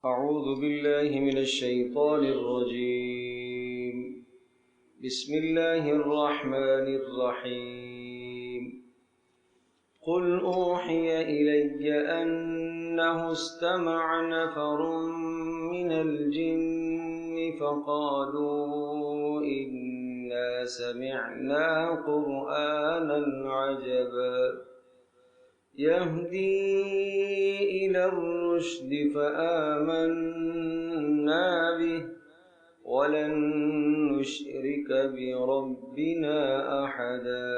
أعوذ بالله من الشيطان الرجيم. بسم الله الرحمن الرحيم. قل أوحي إلي أنه استمع نفر من الجن فقالوا إنا سمعنا قرآنا عجبا يهدي إلى الرشد فآمنا به ولن نشرك بربنا أحدا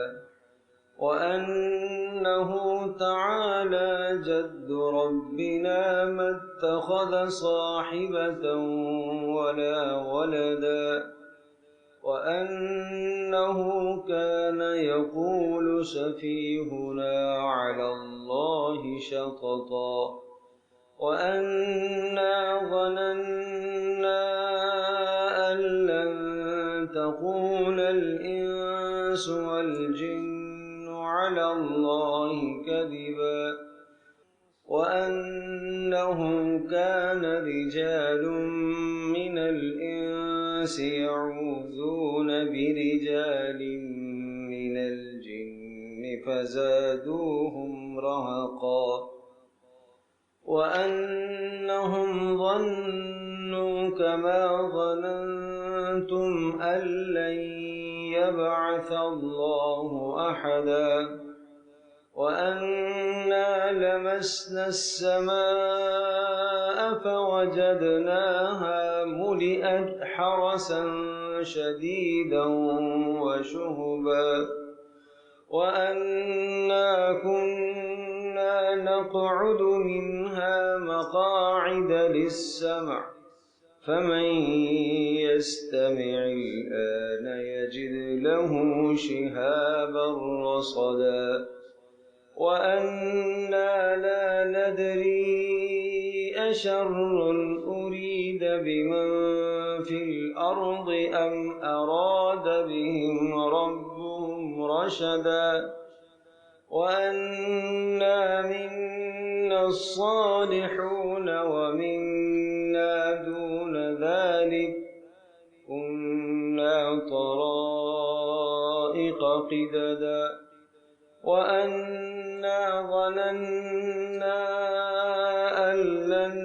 وأنه تعالى جد ربنا ما اتخذ صاحبة ولا ولدا وأنه كان يقول سفيهنا على الله شططا وأنا ظننا أن لن تقول الإنس والجن على الله كذبا وأنه كان رجال من الإنس يعوذون برجال من الجن فزادوهم رهقا وأنهم ظنوا كما ظننتم أن لن يبعث الله أحدا وأنا لمسنا السماء فوجدناها ملئت حرسا شديدا وشهبا وأنا كنا نقعد منها مقاعد للسمع فمن يستمع الآن يجد له شهابا رصدا وأنا لا ندري أشر أريد بمن في الأرض أم أراد بهم ربهم رشدا وأنا منا الصالحون ومنا دون ذلك كنا طرائق قددا وأنا ظننا أن لن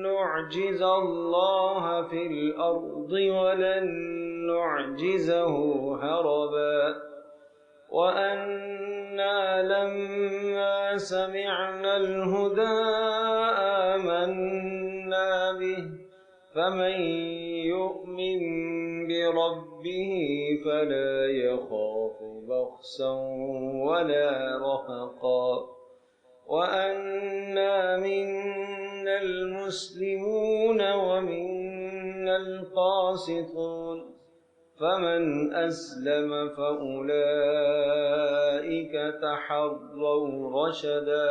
نعجز الله في الأرض ولن نعجزه هربا وأنا لما سمعنا الهدى آمنا به فمن يؤمن بربه فلا يخاف بخسا ولا رهقا وأنا منا المسلمون ومنا القاسطون فمن أسلم فأولئك تحروا رشدا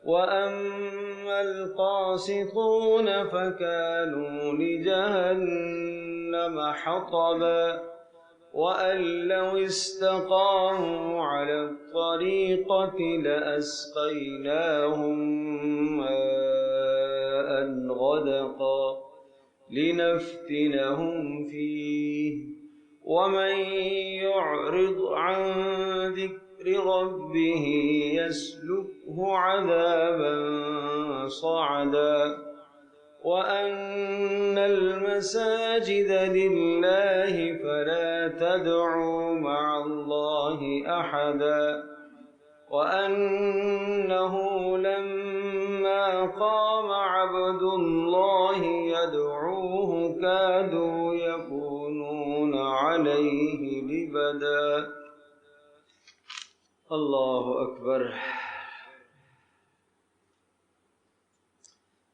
وأما القاسطون فكانوا لجهنم حطبا وأن لو استقاموا على الطريقة لأسقيناهم ماء غدقا لنفتنهم فيه ومن يعرض عن ذكر ربه يسلكه عذابا صعدا وأن المساجد لله فلا تدعوا مع الله أحدا وأنه لما قام عبد الله يدعوه كادوا يكونون عليه لبدا الله أكبر।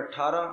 18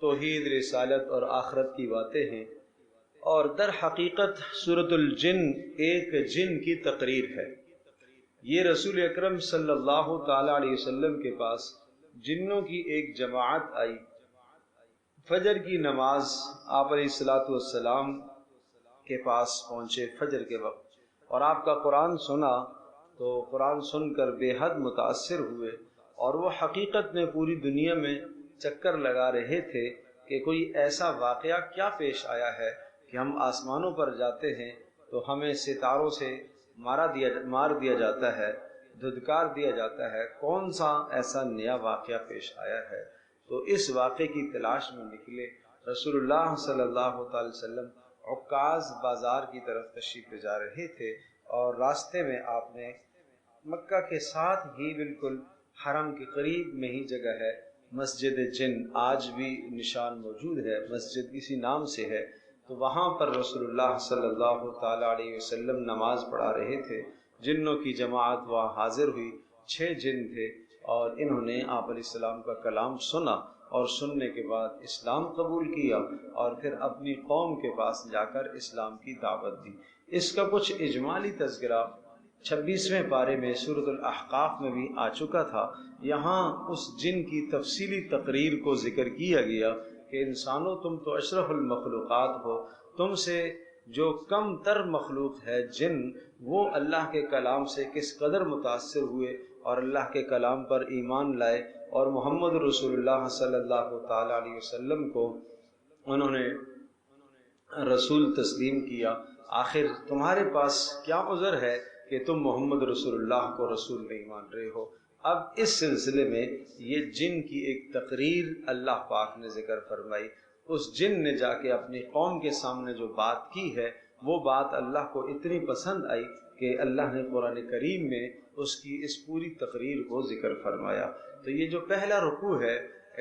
توحید، رسالت اور آخرت کی باتیں ہیں، اور در حقیقت سورۃ الجن ایک جن کی تقریر ہے۔ یہ رسول اکرم صلی اللہ تعالی علیہ وسلم کے پاس جنوں کی ایک جماعت آئی، فجر کی نماز آپ علیہ الصلاۃ والسلام کے پاس پہنچے فجر کے وقت، اور آپ کا قرآن سنا تو قرآن سن کر بے حد متاثر ہوئے، اور وہ حقیقت میں پوری دنیا میں چکر لگا رہے تھے کہ کوئی ایسا واقعہ کیا پیش آیا ہے کہ ہم آسمانوں پر جاتے ہیں تو ہمیں ستاروں سے مار دیا جاتا ہے، دھتکار دیا جاتا ہے، کون سا ایسا نیا واقعہ پیش آیا ہے؟ تو اس واقعے کی تلاش میں نکلے۔ رسول اللہ صلی اللہ تعالی وسلم عکاظ بازار کی طرف تشریف لے جا رہے تھے، اور راستے میں آپ نے مکہ کے ساتھ ہی بالکل حرم کے قریب میں ہی جگہ ہے مسجد جن، آج بھی نشان موجود ہے، مسجد اسی نام سے ہے، تو وہاں پر رسول اللہ صلی اللہ تعالی علیہ وسلم نماز پڑھا رہے تھے۔ جنوں کی جماعت وہاں حاضر ہوئی، 6 جن تھے، اور انہوں نے آپ علیہ السلام کا کلام سنا، اور سننے کے بعد اسلام قبول کیا، اور پھر اپنی قوم کے پاس جا کر اسلام کی دعوت دی۔ اس کا کچھ اجمالی تذکرہ 26ویں پارے میں سورۃ الاحقاف میں بھی آ چکا تھا۔ یہاں اس جن کی تفصیلی تقریر کو ذکر کیا گیا کہ انسانوں تم تو اشرف المخلوقات ہو، تم سے جو کم تر مخلوق ہے جن، وہ اللہ کے کلام سے کس قدر متاثر ہوئے اور اللہ کے کلام پر ایمان لائے، اور محمد رسول اللہ صلی اللہ تعالی علیہ وسلم کو انہوں نے رسول تسلیم کیا۔ آخر تمہارے پاس کیا عذر ہے کہ تم محمد رسول اللہ کو رسول نہیں مان رہے ہو؟ اب اس سلسلے میں یہ جن کی ایک تقریر اللہ پاک نے ذکر فرمائی۔ اس جن نے جا کے اپنی قوم کے سامنے جو بات کی ہے، وہ بات اللہ کو اتنی پسند آئی کہ اللہ نے قرآن کریم میں اس کی اس پوری تقریر کو ذکر فرمایا۔ تو یہ جو پہلا رکوع ہے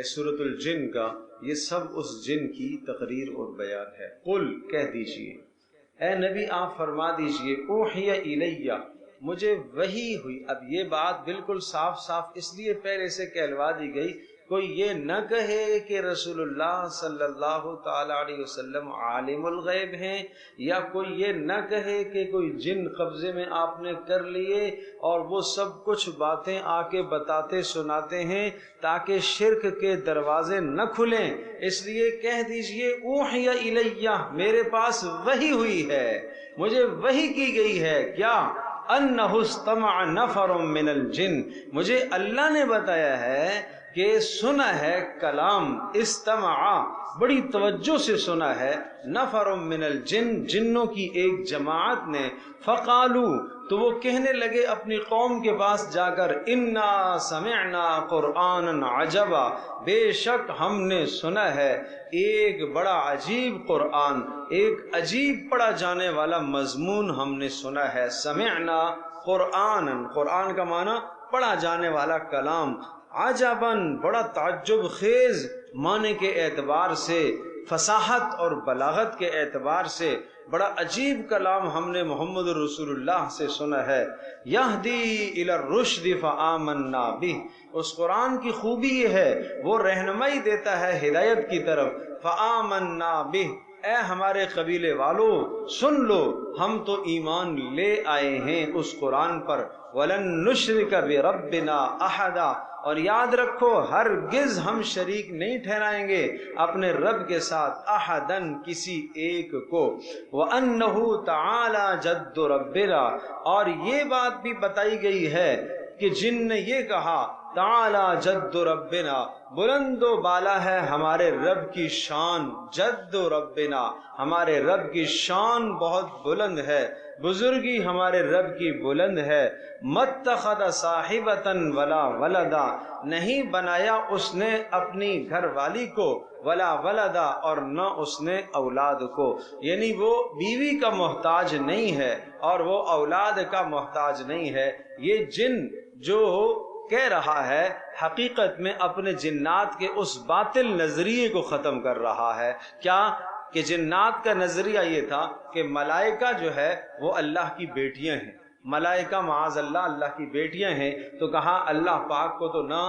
سورۃ الجن کا، یہ سب اس جن کی تقریر اور بیان ہے۔ قل، کہہ دیجئے، اے نبی آپ فرما دیجئے، اوحی الیہ، مجھے وحی ہوئی۔ اب یہ بات بالکل صاف صاف اس لیے پہلے سے کہلوا دی گئی، کوئی یہ نہ کہے کہ رسول اللہ صلی اللہ تعالی علیہ وسلم عالم الغیب ہیں، یا کوئی یہ نہ کہے کہ کوئی جن قبضے میں آپ نے کر لیے اور وہ سب کچھ باتیں آ کے بتاتے سناتے ہیں تاکہ شرک کے دروازے نہ کھلیں۔ اس لیے کہہ دیجئے اوحی الیہ، میرے پاس وحی ہوئی ہے، مجھے وحی کی گئی ہے، کیا؟ انہ استمع نفر من الجن، مجھے اللہ نے بتایا ہے کہ سنا ہے کلام، استمع بڑی توجہ سے سنا ہے، نفر من الجن، جنوں کی ایک جماعت نے، فقالو، تو وہ کہنے لگے اپنی قوم کے پاس جا کر، انا سمعنا قرآنا عجبا، بے شک ہم نے سنا ہے ایک بڑا عجیب قرآن، ایک عجیب پڑھا جانے والا مضمون ہم نے سنا ہے۔ سمعنا قرآنا، قرآن کا معنی پڑھا جانے والا کلام، عجباً بڑا تعجب خیز معنی کے اعتبار سے، فصاحت اور بلاغت کے اعتبار سے بڑا عجیب کلام ہم نے محمد رسول اللہ سے سنا ہے۔ یہدی الی الرشد فآمنا بہ، اس قرآن کی خوبی یہ ہے وہ رہنمائی دیتا ہے ہدایت کی طرف۔ فآمنا بہ، اے ہمارے قبیلے والو سن لو، ہم تو ایمان لے آئے ہیں اس قرآن پر۔ وَلَن نُشْرِكَ بِرَبِّنَا أَحَدًا، اور یاد رکھو ہرگز ہم شریک نہیں ٹھہرائیں گے اپنے رب کے ساتھ، احدن کسی ایک کو۔ وَأَنَّهُ تَعَالَى جَدُّ رَبِّنَا، اور یہ بات بھی بتائی گئی ہے کہ جن نے یہ کہا، تعالی جد ربنا، بلند و بالا ہے ہمارے رب کی شان، جد ربنا، ہمارے رب کی شان بہت بلند ہے، بزرگی ہمارے رب کی بلند ہے۔ متخذ صاحبۃ ولا ولدا، نہیں بنایا اس نے اپنی گھر والی کو، ولا ولدا، اور نہ اس نے اولاد کو، یعنی وہ بیوی کا محتاج نہیں ہے اور وہ اولاد کا محتاج نہیں ہے۔ یہ جن جو کہہ رہا ہے حقیقت میں اپنے جنات کے اس باطل نظریے کو ختم کر رہا ہے۔ کیا کہ جنات کا نظریہ یہ تھا کہ ملائکہ جو ہے وہ اللہ کی بیٹیاں ہیں، ملائکہ معاذ اللہ اللہ کی بیٹیاں ہیں، تو کہا اللہ پاک کو تو نہ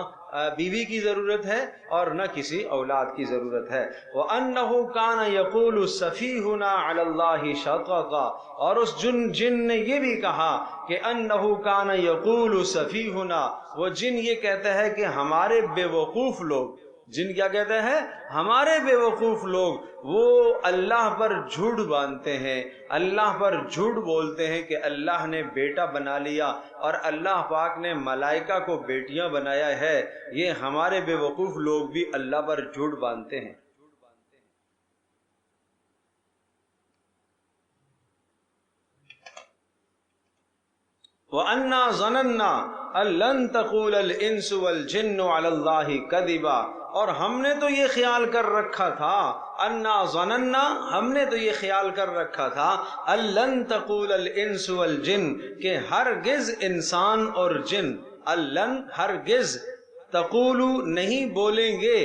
بیوی کی ضرورت ہے اور نہ کسی اولاد کی ضرورت ہے۔ وَأَنَّهُ كَانَ يَقُولُ سَفِيهُنَا عَلَى اللَّهِ شَطَطًا، اور اس جن نے یہ بھی کہا کہ أَنَّهُ كَانَ يَقُولُ سَفِيهُنَا، وہ جن یہ کہتا ہے کہ ہمارے بے وقوف لوگ، جن کیا کہتے ہیں؟ ہمارے بے وقوف لوگ، وہ اللہ پر جھوٹ باندھتے ہیں، اللہ پر جھوٹ بولتے ہیں کہ اللہ نے بیٹا بنا لیا اور اللہ پاک نے ملائکہ کو بیٹیاں بنایا ہے۔ یہ ہمارے بے وقوف لوگ بھی اللہ پر جھوٹ باندھتے ہیں۔ وَأَنَّا ظَنَنَّا أَن لَّن تَقُولَ الْإِنسُ وَالْجِنُّ عَلَى اللَّهِ كَذِبًا، اور ہم نے تو یہ خیال کر رکھا تھا، انا ظننا، ہم نے تو یہ خیال کر رکھا تھا، ان لن تقول الانس والجن، کہ ہرگز انسان اور جن، الن ہرگز، تقول نہیں بولیں گے،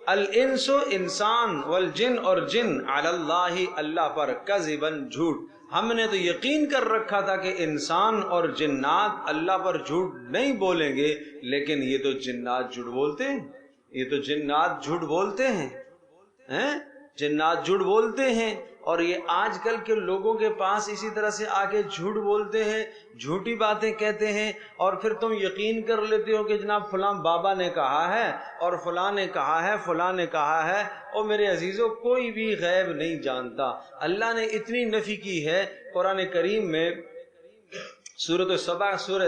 الانس انسان، والجن اور جن، علی اللہ اللہ پر، کذباً جھوٹ۔ ہم نے تو یقین کر رکھا تھا کہ انسان اور جنات اللہ پر جھوٹ نہیں بولیں گے، لیکن یہ تو جنات جھوٹ بولتے ہیں، یہ تو جنات جھوٹ بولتے ہیں، جنات جھوٹ بولتے ہیں۔ اور یہ آج کل کے لوگوں کے پاس اسی طرح سے آ کے جھوٹ بولتے ہیں، جھوٹی باتیں کہتے ہیں، اور پھر تم یقین کر لیتے ہو کہ جناب فلاں بابا نے کہا ہے اور فلاں نے کہا ہے، فلاں نے کہا ہے۔ اور میرے عزیزوں، کوئی بھی غیب نہیں جانتا۔ اللہ نے اتنی نفی کی ہے قرآن کریم میں، سورہ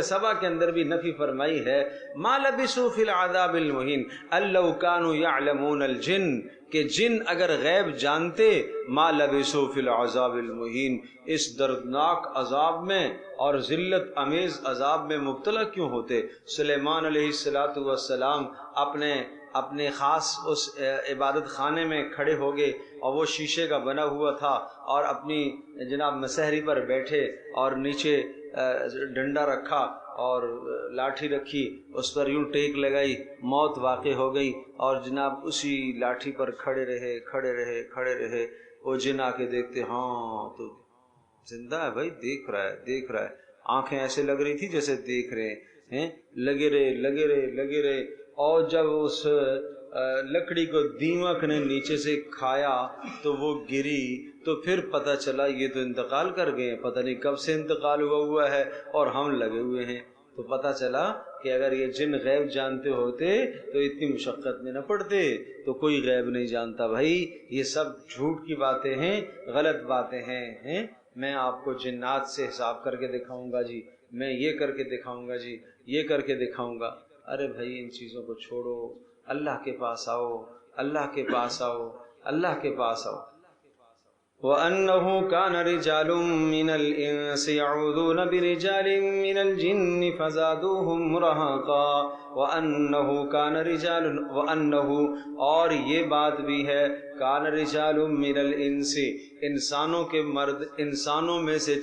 سبا کے اندر بھی نفی فرمائی ہے، ما لبثوا فی العذاب المہین ان لو کانوا یعلمون الجن، کہ جن اگر غیب جانتے، ما لبثوا فی العذاب المہین، اس دردناک عذاب میں اور ذلت امیز عذاب میں مبتلا کیوں ہوتے۔ سلیمان علیہ السلام اپنے خاص اس عبادت خانے میں کھڑے ہو گئے، اور وہ شیشے کا بنا ہوا تھا، اور اپنی جناب مسحری پر بیٹھے اور نیچے ڈنڈا رکھا اور لاٹھی رکھی، اس پر یوں ٹیک لگائی، موت واقع ہو گئی، اور جناب اسی لاٹھی پر کھڑے رہے۔ وہ جن آ کے دیکھتے، ہاں تو زندہ ہے بھائی، دیکھ رہا ہے، آنکھیں ایسے لگ رہی تھی جیسے دیکھ رہے ہیں، لگے رہے، اور جب اس لکڑی کو دیمک نے نیچے سے کھایا تو وہ گری، تو پھر پتہ چلا یہ تو انتقال کر گئے، پتہ نہیں کب سے انتقال ہوا ہے اور ہم لگے ہوئے ہیں۔ تو پتہ چلا کہ اگر یہ جن غیب جانتے ہوتے تو اتنی مشقت میں نہ پڑتے۔ تو کوئی غیب نہیں جانتا بھائی، یہ سب جھوٹ کی باتیں ہیں، غلط باتیں ہیں۔ میں آپ کو جنات سے حساب کر کے دکھاؤں گا جی، میں یہ کر کے دکھاؤں گا جی، یہ کر کے دکھاؤں گا۔ ارے بھائی ان چیزوں کو چھوڑو، اللہ کے پاس آؤ، اللہ کے پاس آؤ، اللہ کے پاس آؤ۔ وَأَنَّهُ كَانَ رِجَالٌ مِّنَ الْإِنسِ يَعُوذُونَ بِرِجَالٍ مِّنَ الْجِنِّ فَزَادُوهُمْ رَهَقًا وَأَنَّهُ كَانَ رِجَالٌ، وَأَنَّهُ، اور یہ بات بھی ہے، كَانَ رِجَالٌ مِّنَ الْإِنسِ، انسانوں کے مرد، انسانوں میں سے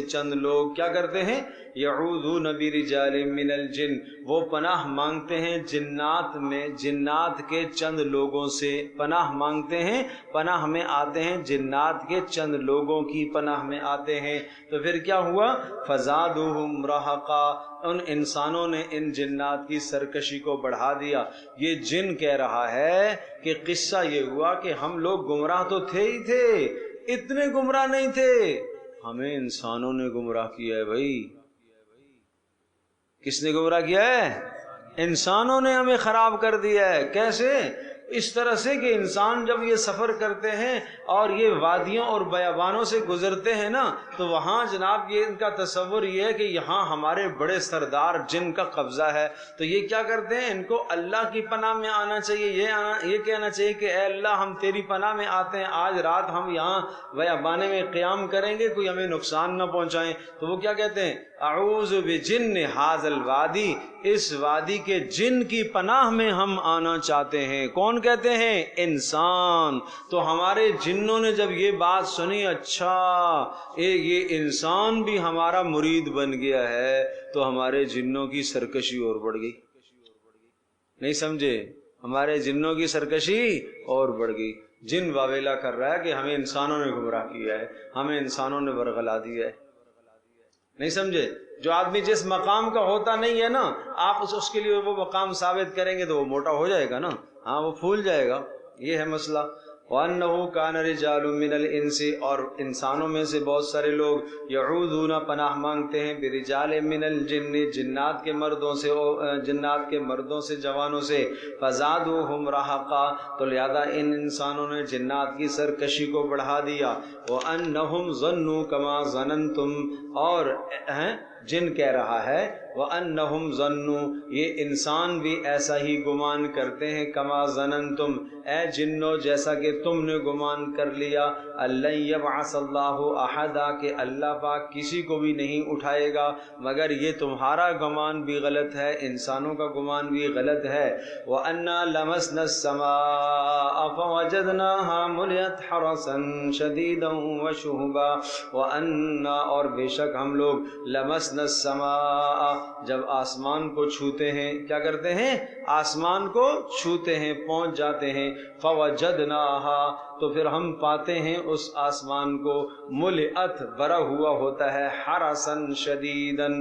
چند لوگ کیا کرتے ہیں؟ یعوذون برجال من الجن، وہ پناہ مانگتے ہیں جنات کے چند لوگوں سے، پناہ مانگتے ہیں، پناہ میں آتے ہیں، جنات کے چند لوگوں کی پناہ میں آتے ہیں۔ تو پھر کیا ہوا؟ فزادوہم رہقا، ان انسانوں نے ان جنات کی سرکشی کو بڑھا دیا۔ یہ جن کہہ رہا ہے کہ قصہ یہ ہوا کہ ہم لوگ گمراہ تو تھے ہی تھے، اتنے گمراہ نہیں تھے، ہمیں انسانوں نے گمراہ کیا ہے بھائی۔ کس نے گمراہ کیا ہے؟ انسانوں نے ہمیں خراب کر دیا ہے۔ کیسے؟ اس طرح سے کہ انسان جب یہ سفر کرتے ہیں اور یہ وادیوں اور بیابانوں سے گزرتے ہیں نا، تو وہاں جناب یہ ان کا تصور یہ ہے کہ یہاں ہمارے بڑے سردار جن کا قبضہ ہے، تو یہ کیا کرتے ہیں، ان کو اللہ کی پناہ میں آنا چاہیے، یہ کہنا چاہیے کہ اے اللہ ہم تیری پناہ میں آتے ہیں، آج رات ہم یہاں بیابانے میں قیام کریں گے، کوئی ہمیں نقصان نہ پہنچائیں۔ تو وہ کیا کہتے ہیں؟ اعوذ بجن ھذا الوادی، اس وادی کے جن کی پناہ میں ہم آنا چاہتے ہیں۔ کون کہتے ہیں؟ انسان۔ تو ہمارے جنوں نے جب یہ بات سنی، اچھا یہ انسان بھی ہمارا مرید بن گیا ہے، تو ہمارے جنوں کی سرکشی اور بڑھ گئی۔ نہیں سمجھے؟ ہمارے جنوں کی سرکشی اور بڑھ گئی۔ جن واویلا کر رہا ہے کہ ہمیں انسانوں نے گمراہ کیا ہے، ہمیں انسانوں نے برگلا دیا ہے۔ نہیں سمجھے؟ جو آدمی جس مقام کا ہوتا نہیں ہے نا، آپ اس کے لیے وہ مقام ثابت کریں گے تو وہ موٹا ہو جائے گا نا، ہاں وہ پھول جائے گا. یہ ہے مسئلہ. وَأَنَّهُ كَانَ رِجَالٌ مِّنَ الْإِنسِ، اور انسانوں میں سے بہت سارے لوگ يَعُوذُونَ پناہ مانگتے ہیں بِرِجَالٍ مِّنَ الْجِنِّ، جنات کے مردوں سے، جنات کے مردوں سے، جوانوں سے. فَزَادُوهُمْ رَهَقًا، تو لہذا ان انسانوں نے جنات کی سرکشی کو بڑھا دیا. وَأَنَّهُمْ ظَنُّوا كَمَا ظَنَنْتُمْ، اور جن کہہ رہا ہے وَأَنَّهُمْ ظَنُّوا، یہ انسان بھی ایسا ہی گمان کرتے ہیں، کما ظننتم، اے جنو جیسا کہ تم نے گمان کر لیا، اللَّن يَبْعَثَ اللَّهُ أَحَدًا، کہ اللہ پاک کسی کو بھی نہیں اٹھائے گا. مگر یہ تمہارا گمان بھی غلط ہے، انسانوں کا گمان بھی غلط ہے. وَأَنَّا لَمَسْنَا السَّمَاءَ فَوَجَدْنَاهَا مُلِئَتْ حَرَسًا شَدِيدًا وَشُهُبًا. وَأَنَّا، اور بے شک ہم لوگ، لَمَسْنَا السَّمَاءَ، جب آسمان کو چھوتے ہیں، کیا کرتے ہیں؟ آسمان کو چھوتے ہیں، پہنچ جاتے ہیں. فَوَجَدْنَاهَا، تو پھر ہم پاتے ہیں اس آسمان کو، ملئت، بھرا ہوا ہوتا ہے، حرسن شدیدن،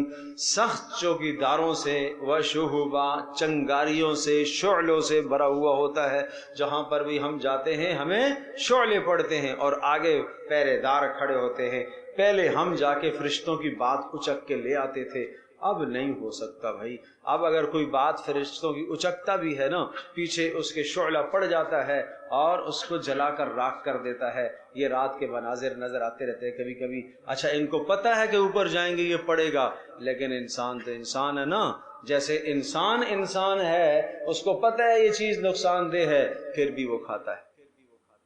سخت چوکی داروں سے، وشہبا، چنگاریوں سے، شعلوں سے بھرا ہوا ہوتا ہے. جہاں پر بھی ہم جاتے ہیں ہمیں شعلے پڑتے ہیں اور آگے پہرے دار کھڑے ہوتے ہیں. پہلے ہم جا کے فرشتوں کی بات اچک کے لے آتے تھے، اب نہیں ہو سکتا بھائی. اب اگر کوئی بات فرشتوں کی اچکتا بھی ہے نا، پیچھے اس کے شعلہ پڑ جاتا ہے اور اس کو جلا کر راکھ کر دیتا ہے. یہ رات کے مناظر نظر آتے رہتے ہیں کبھی کبھی. اچھا ان کو پتہ ہے کہ اوپر جائیں گے یہ پڑے گا، لیکن انسان تو انسان ہے نا. جیسے انسان ہے، اس کو پتہ ہے یہ چیز نقصان دہ ہے، پھر بھی وہ کھاتا ہے.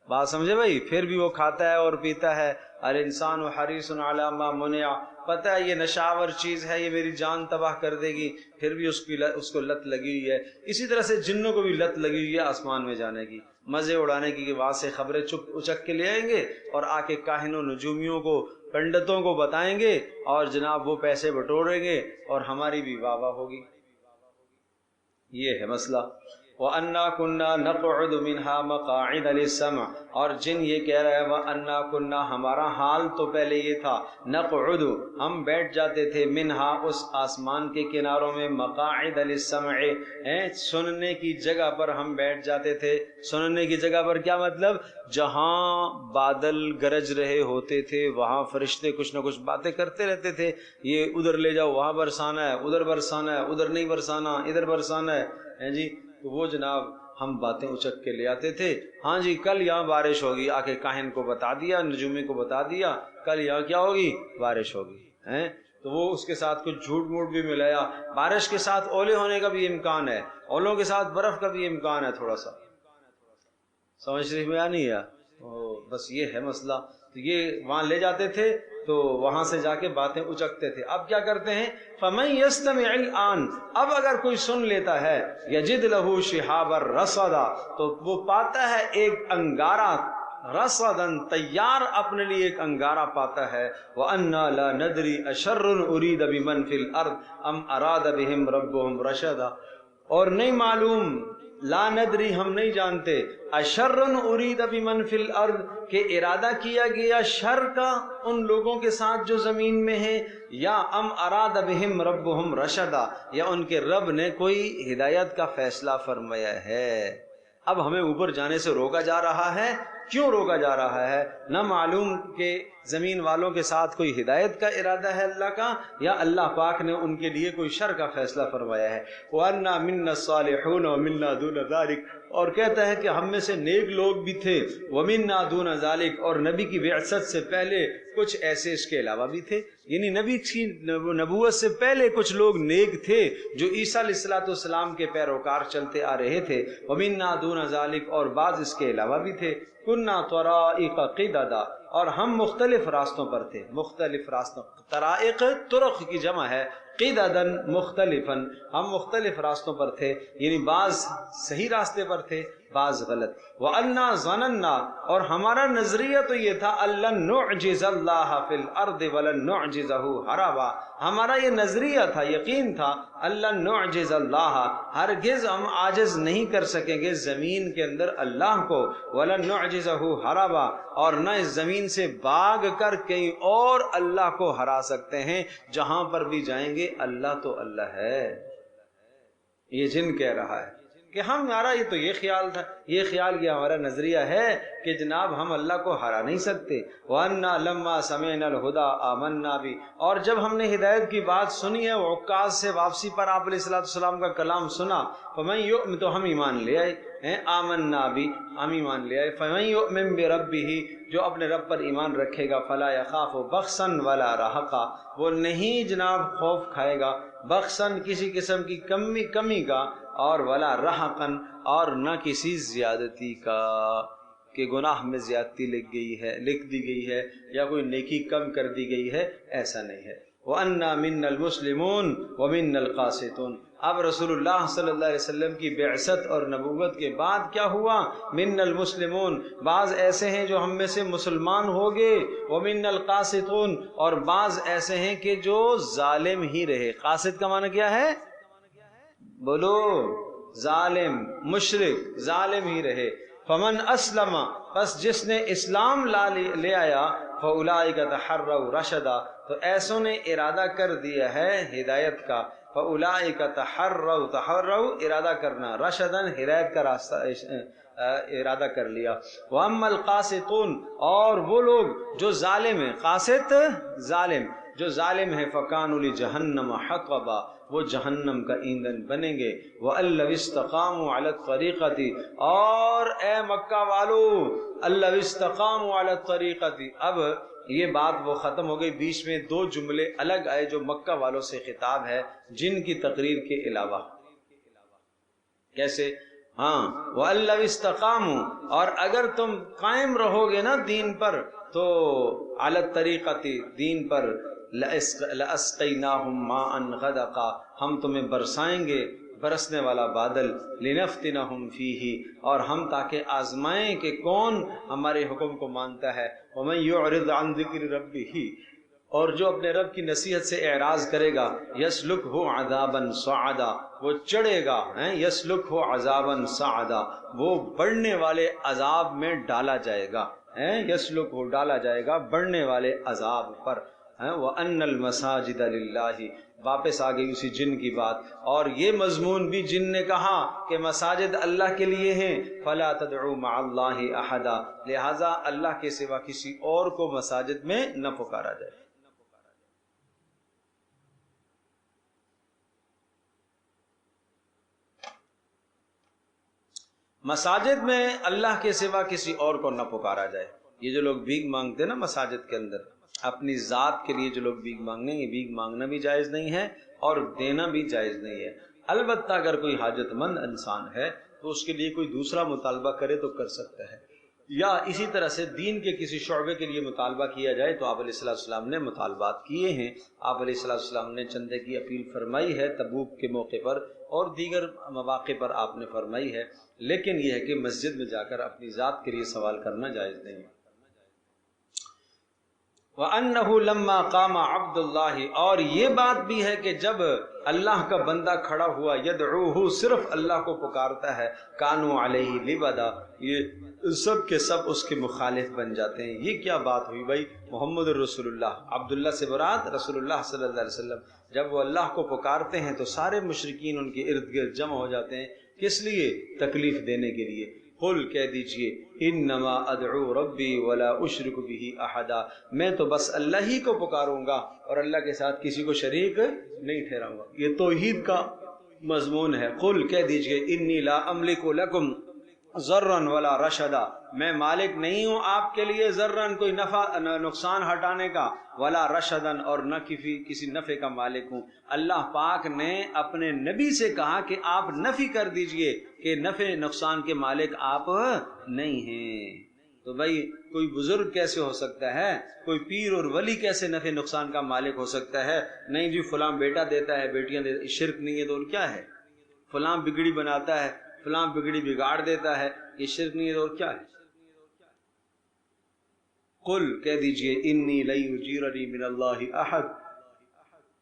بات سمجھے بھائی؟ پھر بھی وہ کھاتا ہے اور پیتا ہے. الانسان حریص علی ما منع، پتہ ہے یہ نشاور چیز ہے، یہ میری جان تباہ کر دے گی، پھر بھی اس کو لت لگی ہوئی ہے. اسی طرح سے جنوں کو بھی لت لگی ہوئی ہے آسمان میں جانے کی، مزے اڑانے کی، کہ وہاں سے خبریں اچک کے لے آئیں گے اور آ کے کاہنوں، نجومیوں کو، پنڈتوں کو بتائیں گے، اور جناب وہ پیسے بٹوریں گے اور ہماری بھی واہ واہ ہوگی. یہ ہے مسئلہ. وَأَنَّا كُنَّا نَقْعُدُ مِنْهَا مَقَاعِدَ لِلسَّمْعِ، اور جن یہ کہہ رہا ہے وَأَنَّا كُنَّا، ہمارا حال تو پہلے یہ تھا، نَقْعُدُ، ہم بیٹھ جاتے تھے، مِنْهَا، اس آسمان کے کناروں میں، مَقَاعِدَ لِلسَّمْعِ، سننے کی جگہ پر ہم بیٹھ جاتے تھے. سننے کی جگہ پر کیا مطلب؟ جہاں بادل گرج رہے ہوتے تھے وہاں فرشتے کچھ نہ کچھ باتیں کرتے رہتے تھے. یہ ادھر لے جاؤ، وہاں برسانا ہے، ادھر برسانا ہے، ادھر نہیں برسانا، ادھر برسانا ہے جی. تو وہ جناب ہم باتیں اچک کے لے آتے تھے. ہاں جی کل یہاں بارش ہوگی، آ کے کاہن کو بتا دیا، نجومی کو بتا دیا کل یہاں کیا ہوگی؟ بارش ہوگی. تو وہ اس کے ساتھ کچھ جھوٹ موٹ بھی ملایا. بارش کے ساتھ اولے ہونے کا بھی امکان ہے، اولوں کے ساتھ برف کا بھی امکان ہے. تھوڑا سا سمجھ شریف میں نہیں ہے. بس یہ ہے مسئلہ. تو یہ وہاں لے جاتے تھے تو وہاں سے جا کے باتیں اچکتے تھے. اب کیا کرتے ہیں؟ فَمَن يَسْتَمِعِ الْآن، اب اگر کوئی سن لیتا ہے، يَجِدْ لَهُ شِهَابًا رَصَدًا، تو وہ پاتا ہے ایک انگارہ، رصدًا، تیار اپنے لیے ایک انگارہ پاتا ہے. وَأَنَّا لَا نَدْرِي أَشَرٌ أُرِيدَ بِمَنْ فِي الْأَرْضِ أَمْ أَرَادَ بِهِمْ رَبُّهُمْ رَشَدًا، اور نہیں معلوم، لا ندری، ہم نہیں جانتے، اشرٌ ارید بمن فی الارض، کہ ارادہ کیا گیا شر کا ان لوگوں کے ساتھ جو زمین میں ہیں، یا ام اراد بہم ربہم رشدا، یا ان کے رب نے کوئی ہدایت کا فیصلہ فرمایا ہے. اب ہمیں اوپر جانے سے روکا جا رہا ہے. کیوں روکا جا رہا ہے؟ نہ معلوم کہ زمین والوں کے ساتھ کوئی ہدایت کا ارادہ ہے اللہ کا، یا اللہ پاک نے ان کے لیے کوئی شر کا فیصلہ فرمایا ہے. وَأَنَّا مِنَّا الصَّالِحُونَ وَمِنَّا دُونَ ذَلِكَ، اور کہتا ہے کہ ہم میں سے نیک لوگ بھی تھے، وَمِنَّا دُونَ ذَلِكَ، اور نبی کی بعثت سے پہلے کچھ ایسے اس کے علاوہ بھی تھے. یعنی نبی کی نبوت سے پہلے کچھ لوگ نیک تھے جو عیسیٰ علیہ السلام کے پیروکار چلتے آ رہے تھے. وَمِنَّا دُونَ ذَلِكَ، اور بعض اس کے علاوہ بھی تھے. كُنَّا طَرَائِقَ قِدَدًا، اور ہم مختلف راستوں پر تھے. مختلف راستوں، طرائق طرق کی جمع ہے، قِدَدًا مختلفاً، ہم مختلف راستوں پر تھے. یعنی بعض صحیح راستے پر تھے، بعض غلط. وَأَنَّا ظَنَنَّا اور ہمارا نظریہ تو یہ تھا أَلَّن نُعْجِزَ اللَّهَ فِي الْأَرْضِ وَلَن نُعْجِزَهُ هَرَبًا. ہمارا یہ نظریہ تھا، یقین تھا أَلَّن نُعْجِزَ اللَّهَ ہرگز ہم عاجز نہیں کر سکیں گے زمین کے اندر اللہ کو، وَلَن نُعْجِزَهُ هَرَبًا اور نہ اس زمین سے بھاگ کر کہیں اور اللہ کو ہرا سکتے ہیں. جہاں پر بھی جائیں گے اللہ تو اللہ ہے. یہ جن کہہ رہا ہے کہ ہمارا یہ تو یہ خیال تھا، یہ خیال یہ ہمارا نظریہ ہے کہ جناب ہم اللہ کو ہرا نہیں سکتے. وَأَنَّا لَمَّا سَمِعْنَا الْهُدَىٰ آمَنَّا بِهِ اور جب ہم نے ہدایت کی بات سنی ہے، عکاظ سے واپسی پر آپ علیہ السلام کا کلام سنا، فَمَن يُؤْمِن تو ہم ایمان لے آئے ہیں، آمنا بھی ہم ایمان لے آئے. فَمَن يُؤْمِن بِرَبِّهِ جو اپنے رب پر ایمان رکھے گا، فَلَا يَخَافُ بَخْسًا وَلَا رَهَقًا وہ نہیں جناب خوف کھائے گا، بخسن کسی قسم کی کمی کا، اور ولا رحقن اور نہ کسی زیادتی کا کہ گناہ میں زیادتی لکھ دی گئی ہے یا کوئی نیکی کم کر دی گئی ہے، ایسا نہیں ہے. وَأَنَّا مِنَّا الْمُسْلِمُونَ وَمِنَّا الْقَاسِطُونَ اب رسول اللہ صلی اللہ علیہ وسلم کی بعثت اور نبوت کے بعد کیا ہوا؟ مِنَّا الْمُسْلِمُونَ بعض ایسے ہیں جو ہم میں سے مسلمان ہو گئے، وَمِنَّا الْقَاسِطُونَ اور بعض ایسے ہیں کہ جو ظالم ہی رہے. قاسط کا معنی کیا ہے؟ بولو، ظالم، مشرک، ظالم ہی رہے. فمن اسلم پس جس نے اسلام لے آیا، فاولئک تحروا رشدا تو ایسوں نے ارادہ کر دیا ہے ہدایت کا. فاولئک تحروا ارادہ کرنا، رشدا ہدایت کا راستہ ارادہ کر لیا. واما القاسطون اور وہ لوگ جو ظالم ہیں، قاسط ظالم، جو ظالم ہے، فکانوا لجہنم حطبا وہ جہنم کا ایندھن بنیں گے. وَأَن لَّوِ اسْتَقَامُوا عَلَى الطَّرِيقَةِ اور اے مکہ والو، أَن لَّوِ اسْتَقَامُوا عَلَى الطَّرِيقَةِ اب یہ بات وہ ختم ہو گئی، بیچ میں دو جملے الگ آئے جو مکہ والوں سے خطاب ہے جن کی تقریر کے علاوہ. کیسے؟ ہاں، وَأَن لَّوِ اسْتَقَامُوا اور اگر تم قائم رہو گے نا دین پر، تو عَلَى الطَّرِيقَةِ دین پر، لَأَسْقَيْنَاهُمْ مَاءً غَدَقًا ہم تمہیں برسائیں گے برسنے والا بادل، لِنَفْتِنَهُمْ فِيهِ اور ہم تاکہ آزمائیں کہ کون ہمارے حکم کو مانتا ہے. وَمَن يُعْرِضْ عَن ذِكْرِ رَبِّهِ اور جو اپنے رب کی نصیحت سے اعراض کرے گا، يَسْلُكْهُ عَذَابًا صَعَدًا وہ چڑھے گا، يَسْلُكْهُ عَذَابًا صَعَدًا وہ بڑھنے والے عذاب میں ڈالا جائے گا، يَسْلُكْهُ ڈالا جائے گا بڑھنے والے عذاب پر. وَأَنَّ الْمَسَاجِدَ لِلَّهِ واپس آ گئی اسی جن کی بات، اور یہ مضمون بھی جن نے کہا کہ مساجد اللہ کے لیے ہیں. فَلَا تَدْعُوا مَعَ اللَّهِ أَحَدًا لہذا اللہ کے سوا کسی اور کو مساجد میں نہ پکارا جائے. مساجد میں اللہ کے سوا کسی اور کو نہ پکارا جائے. یہ جو لوگ بھیک مانگتے ہیں نا مساجد کے اندر، اپنی ذات کے لیے جو لوگ بھیک مانگیں گے، بھیک مانگنا بھی جائز نہیں ہے اور دینا بھی جائز نہیں ہے. البتہ اگر کوئی حاجت مند انسان ہے تو اس کے لیے کوئی دوسرا مطالبہ کرے تو کر سکتا ہے، یا اسی طرح سے دین کے کسی شعبے کے لیے مطالبہ کیا جائے تو آپ علیہ السلام نے مطالبات کیے ہیں. آپ علیہ السلام نے چندے کی اپیل فرمائی ہے تبوک کے موقع پر اور دیگر مواقع پر آپ نے فرمائی ہے، لیکن یہ ہے کہ مسجد میں جا کر اپنی ذات کے لیے سوال کرنا جائز نہیں ہے. وَأَنَّهُ لَمَّا قَامَ عَبْدُ اللَّهِ اور یہ بات بھی ہے کہ جب اللہ کا بندہ کھڑا ہوا، يَدْعُوهُ صرف اللہ کو پکارتا ہے، كَانُوا عَلَيْهِ لِبَدًا یہ سب کے سب اس کے مخالف بن جاتے ہیں. یہ کیا بات ہوئی بھائی؟ محمد الرسول اللہ، عبداللہ سے مراد رسول اللہ صلی اللہ علیہ وسلم، جب وہ اللہ کو پکارتے ہیں تو سارے مشرکین ان کے ارد گرد جمع ہو جاتے ہیں. کس لیے؟ تکلیف دینے کے لیے. قل کہہ دیجئے انما ادعو ربی ولا اشرک به احدا میں تو بس اللہ ہی کو پکاروں گا اور اللہ کے ساتھ کسی کو شریک نہیں ٹھہراؤں گا. یہ توحید کا مضمون ہے. قل کہہ دیجئے انی لا املک لکم ضرا ولا رشدا میں مالک نہیں ہوں آپ کے لیے ضرن کوئی نفع نقصان ہٹانے کا، ولا رشدن اور نہ کسی نفع کا مالک ہوں. اللہ پاک نے اپنے نبی سے کہا کہ آپ نفی کر دیجئے کہ نفع نقصان کے مالک آپ نہیں ہیں. تو بھائی کوئی بزرگ کیسے ہو سکتا ہے؟ کوئی پیر اور ولی کیسے نفع نقصان کا مالک ہو سکتا ہے؟ نہیں جی فلاں بیٹا دیتا ہے، بیٹیاں دیتا ہے، شرک نہیں ہے تو کیا ہے؟ فلاں بگڑی بناتا ہے، فلاں بگڑی بگاڑ دیتا ہے، یہ شرک نہیں ہے اور کیا ہے؟ قل کہہ دیجئے انی لن یجیرنی من اللہ احد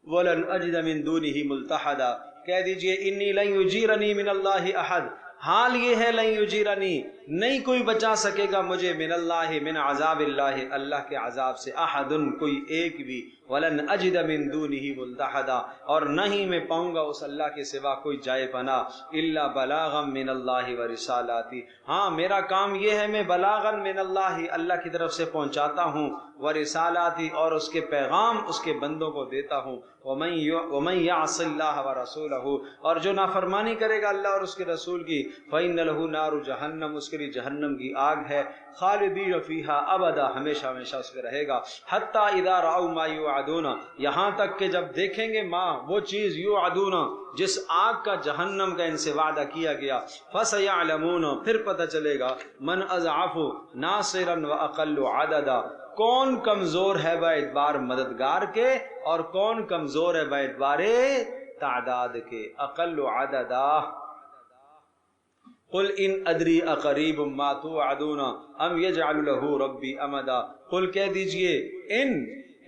ولن اجد من دونہ ملتحدا، کہہ دیجئے انی لن یجیرنی من اللہ احد، حال یہ ہے لن یجیرنی، نہیں کوئی بچا سکے گا مجھے، من اللہ من عذاب اللہ، اللہ کے عذاب سے، احد کوئی ایک بھی، ولن اجد من دونہ ملتحدا، اور نہیں میں پاؤں گا اس اللہ کے سوا کوئی جائے پناہ، الا بلاغا من اللہ ورسالاتی، ہاں میرا کام یہ ہے میں بلاغا من اللہ، اللہ کی طرف سے پہنچاتا ہوں، ورسالاتی اور اس کے پیغام اس کے بندوں کو دیتا ہوں، ومن یعص اللہ ورسولہ، اور جو نافرمانی کرے گا اللہ اور اس کے رسول کی، فإن له نار جہنم، اس کے لیے جہنم کی آگ ہے، خالدین فیہا ابدا، ہمیشہ ہمیشہ اس پہ رہے گا، حتی اذا رأوا ما یوعدون، یہاں تک کہ جب دیکھیں گے وہ چیز یوعدون جس آگ کا جہنم کا ان سے وعدہ کیا گیا، فسیعلمون، پھر پتہ چلے گا، من اضعف ناصرا واقل عددا، کون کمزور ہے با اعتبار مددگار کے اور کون کمزور ہے با اعتبار تعداد کے، اقل عددا۔ قل ان ادری اقریب ما توعدون ام یجعل له ربی امدا، قل کہہ دیجئے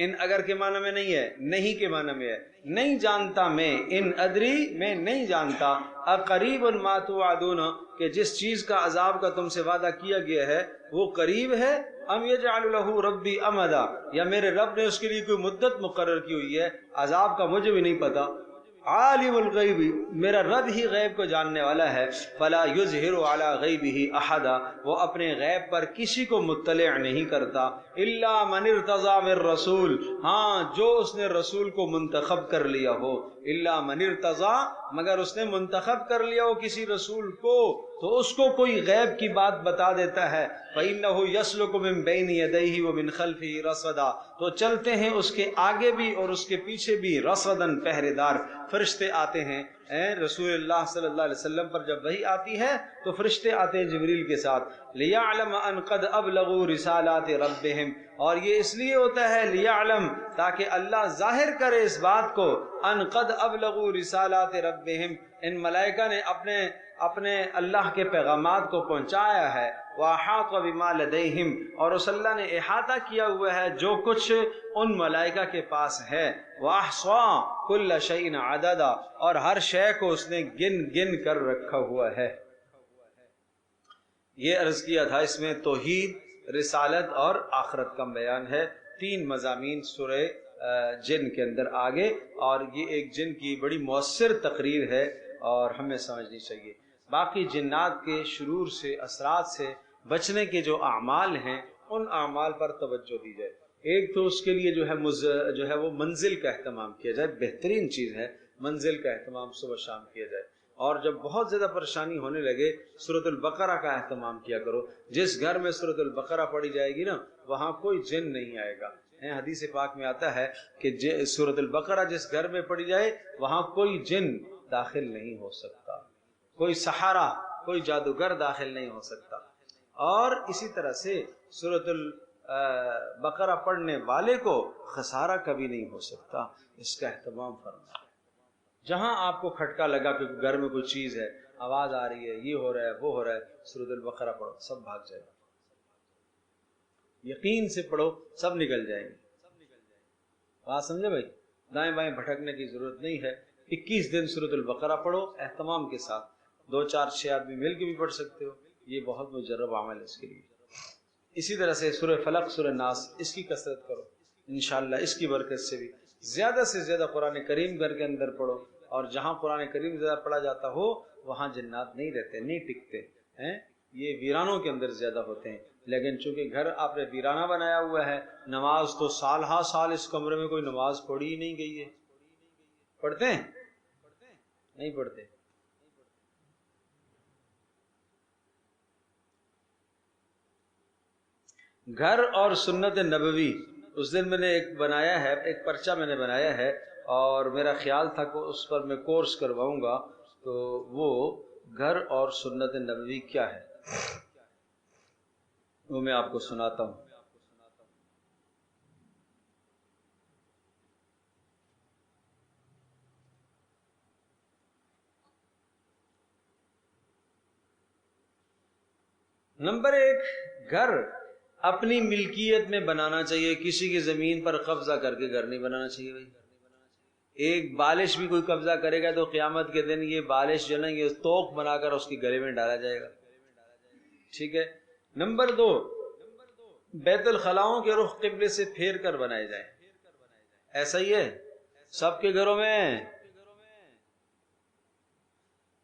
ان اگر کے معنی میں نہیں ہے، نہیں کے معنی میں ہے، نہیں جانتا میں، ان ادری میں نہیں جانتا، اقریب ما توعدون کہ جس چیز کا عذاب کا تم سے وعدہ کیا گیا ہے وہ قریب ہے، ام یجعل له ربی امدا، یا میرے رب نے اس کے لیے کوئی مدت مقرر کی ہوئی ہے، عذاب کا مجھے بھی نہیں پتا، عالم الغیب، میرا رب ہی غیب کو جاننے والا ہے، فلا یظہر علی غیبہ احدا، وہ اپنے غیب پر کسی کو مطلع نہیں کرتا، الا من ارتضی من رسول، ہاں جو اس نے رسول کو منتخب کر لیا ہو، الا من ارتضی، مگر اس نے منتخب کر لیا ہو کسی رسول کو تو اس کو کوئی غیب کی بات بتا دیتا ہے، فإنہ یسلک من بین یدیہ ومن خلفہ رصدا، تو چلتے ہیں اس کے آگے بھی اور اس کے پیچھے بھی، رصداً پہرے دار، فرشتے آتے ہیں، رسول اللہ صلی اللہ علیہ وسلم پر جب وحی آتی ہے تو فرشتے آتے ہیں جبریل کے ساتھ، لیعلم ان قد ابلغوا رسالات ربہم، اور یہ اس لیے ہوتا ہے لیعلم تاکہ اللہ ظاہر کرے اس بات کو، ان قد ابلغوا رسالات ربہم، ان ملائکہ نے اپنے اللہ کے پیغامات کو پہنچایا ہے، وَأَحَاطَ بِمَا لَدَيْهِمْ، اور اس اللہ نے احاطہ کیا ہوا ہے جو کچھ ان ملائکہ کے پاس ہے، وَأَحْصَىٰ كُلَّ شَيْءٍ عَدَدًا، اور ہر شے کو اس نے گن کر رکھا ہوا ہے۔ یہ عرض کیا تھا اس میں توحید، رسالت اور آخرت کا بیان ہے، 3 مضامین سورہ جن کے اندر آگے، اور یہ ایک جن کی بڑی مؤثر تقریر ہے اور ہمیں سمجھنی چاہیے۔ باقی جنات کے شرور سے، اثرات سے بچنے کے جو اعمال ہیں ان اعمال پر توجہ دی جائے۔ ایک تو اس کے لیے جو ہے وہ منزل کا اہتمام کیا جائے، بہترین چیز ہے منزل کا اہتمام صبح شام کیا جائے، اور جب بہت زیادہ پریشانی ہونے لگے سورۃ البقرہ کا اہتمام کیا کرو، جس گھر میں سورۃ البقرہ پڑھی جائے گی نا وہاں کوئی جن نہیں آئے گا، حدیث پاک میں آتا ہے کہ سورۃ البقرہ جس گھر میں پڑھی جائے وہاں کوئی جن داخل نہیں ہو سکتا، کوئی سحرا، کوئی جادوگر داخل نہیں ہو سکتا، اور اسی طرح سے سورۃ البقرہ پڑھنے والے کو خسارہ کبھی نہیں ہو سکتا، اس کا اہتمام فرمائیں۔ جہاں آپ کو کھٹکا لگا کہ گھر میں کوئی چیز ہے، آواز آ رہی ہے، یہ ہو رہا ہے وہ ہو رہا ہے، سورۃ البقرہ پڑھو، سب بھاگ جائے گا، یقین سے پڑھو، سب نکل جائیں گے۔ بات سمجھے بھائی؟ دائیں بائیں بھٹکنے کی ضرورت نہیں ہے، 21 دن سورۃ البقرہ پڑھو اہتمام کے ساتھ، 2 4 6 آدمی مل کے بھی پڑھ سکتے ہو، یہ بہت مجرب عمل ہے اس کے لیے۔ اسی طرح سے سورہ فلق، سورہ ناس، اس کی کثرت کرو انشاءاللہ، اس کی برکت سے بھی زیادہ سے زیادہ قرآن کریم گھر کے اندر پڑھو، اور جہاں قرآن کریم زیادہ پڑھا جاتا ہو وہاں جنات نہیں رہتے، نہیں ٹکتے ہیں، یہ ویرانوں کے اندر زیادہ ہوتے ہیں، لیکن چونکہ گھر آپ نے ویرانہ بنایا ہوا ہے، نماز تو سال ہا سال اس کمرے میں کوئی نماز پڑھی ہی نہیں گئی ہے، پڑھتے ہیں؟ نہیں پڑھتے۔ گھر اور سنت نبوی، اس دن میں نے ایک بنایا ہے، ایک پرچہ میں نے بنایا ہے، اور میرا خیال تھا کہ اس پر میں کورس کرواؤں گا، تو وہ گھر اور سنت نبوی کیا ہے وہ میں آپ کو سناتا ہوں۔ نمبر 1، گھر اپنی ملکیت میں بنانا چاہیے، کسی کی زمین پر قبضہ کر کے گھر نہیں بنانا چاہیے بھائی۔ ایک بالش بھی کوئی قبضہ کرے گا تو قیامت کے دن یہ بالش جو ہے یہ توق بنا کر اس کے گلے میں ڈالا جائے گا، ٹھیک ہے۔ نمبر 2، بیت الخلاؤں کے رخ قبلے سے پھیر کر بنائے جائیں، ایسا ہی ہے سب کے گھروں میں،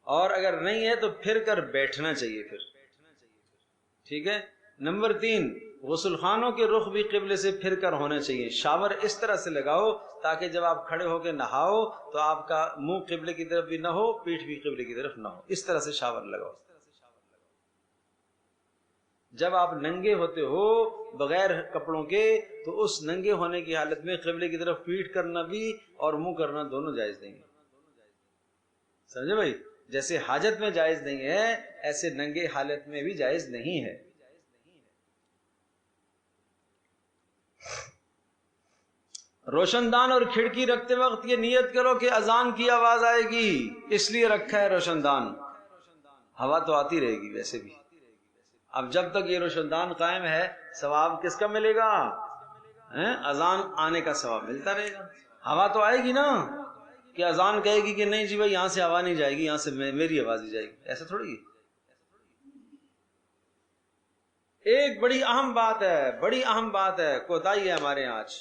اور اگر نہیں ہے تو پھر کر بیٹھنا چاہیے پھر، ٹھیک ہے۔ نمبر 3، غسل خانوں کے رخ بھی قبلے سے پھر کر ہونا چاہیے، شاور اس طرح سے لگاؤ تاکہ جب آپ کھڑے ہو کے نہاؤ تو آپ کا منہ قبلے کی طرف بھی نہ ہو، پیٹھ بھی قبلے کی طرف نہ ہو، اس طرح سے شاور لگاؤ۔ جب آپ ننگے ہوتے ہو بغیر کپڑوں کے تو اس ننگے ہونے کی حالت میں قبلے کی طرف پیٹھ کرنا بھی اور منہ کرنا دونوں جائز نہیں ہے، سمجھے بھائی؟ جیسے حاجت میں جائز نہیں ہے ایسے ننگے حالت میں بھی جائز نہیں ہے۔ روشن دان اور کھڑکی رکھتے وقت یہ نیت کرو کہ اذان کی آواز آئے گی، اس لیے رکھا ہے روشن دان، ہوا تو آتی رہے گی ویسے بھی۔ اب جب تک یہ روشن دان قائم ہے ثواب کس کا ملے گا؟ اذان آنے کا ثواب ملتا رہے گا۔ ہوا تو آئے گی نا، کہ اذان کہے گی کہ نہیں جی بھائی یہاں سے ہوا نہیں جائے گی، یہاں سے میری آواز ہی جائے گی، ایسا تھوڑی ہے۔ ایک بڑی اہم بات ہے، بڑی اہم بات ہے، کوتاہی ہے ہمارے یہاں آج،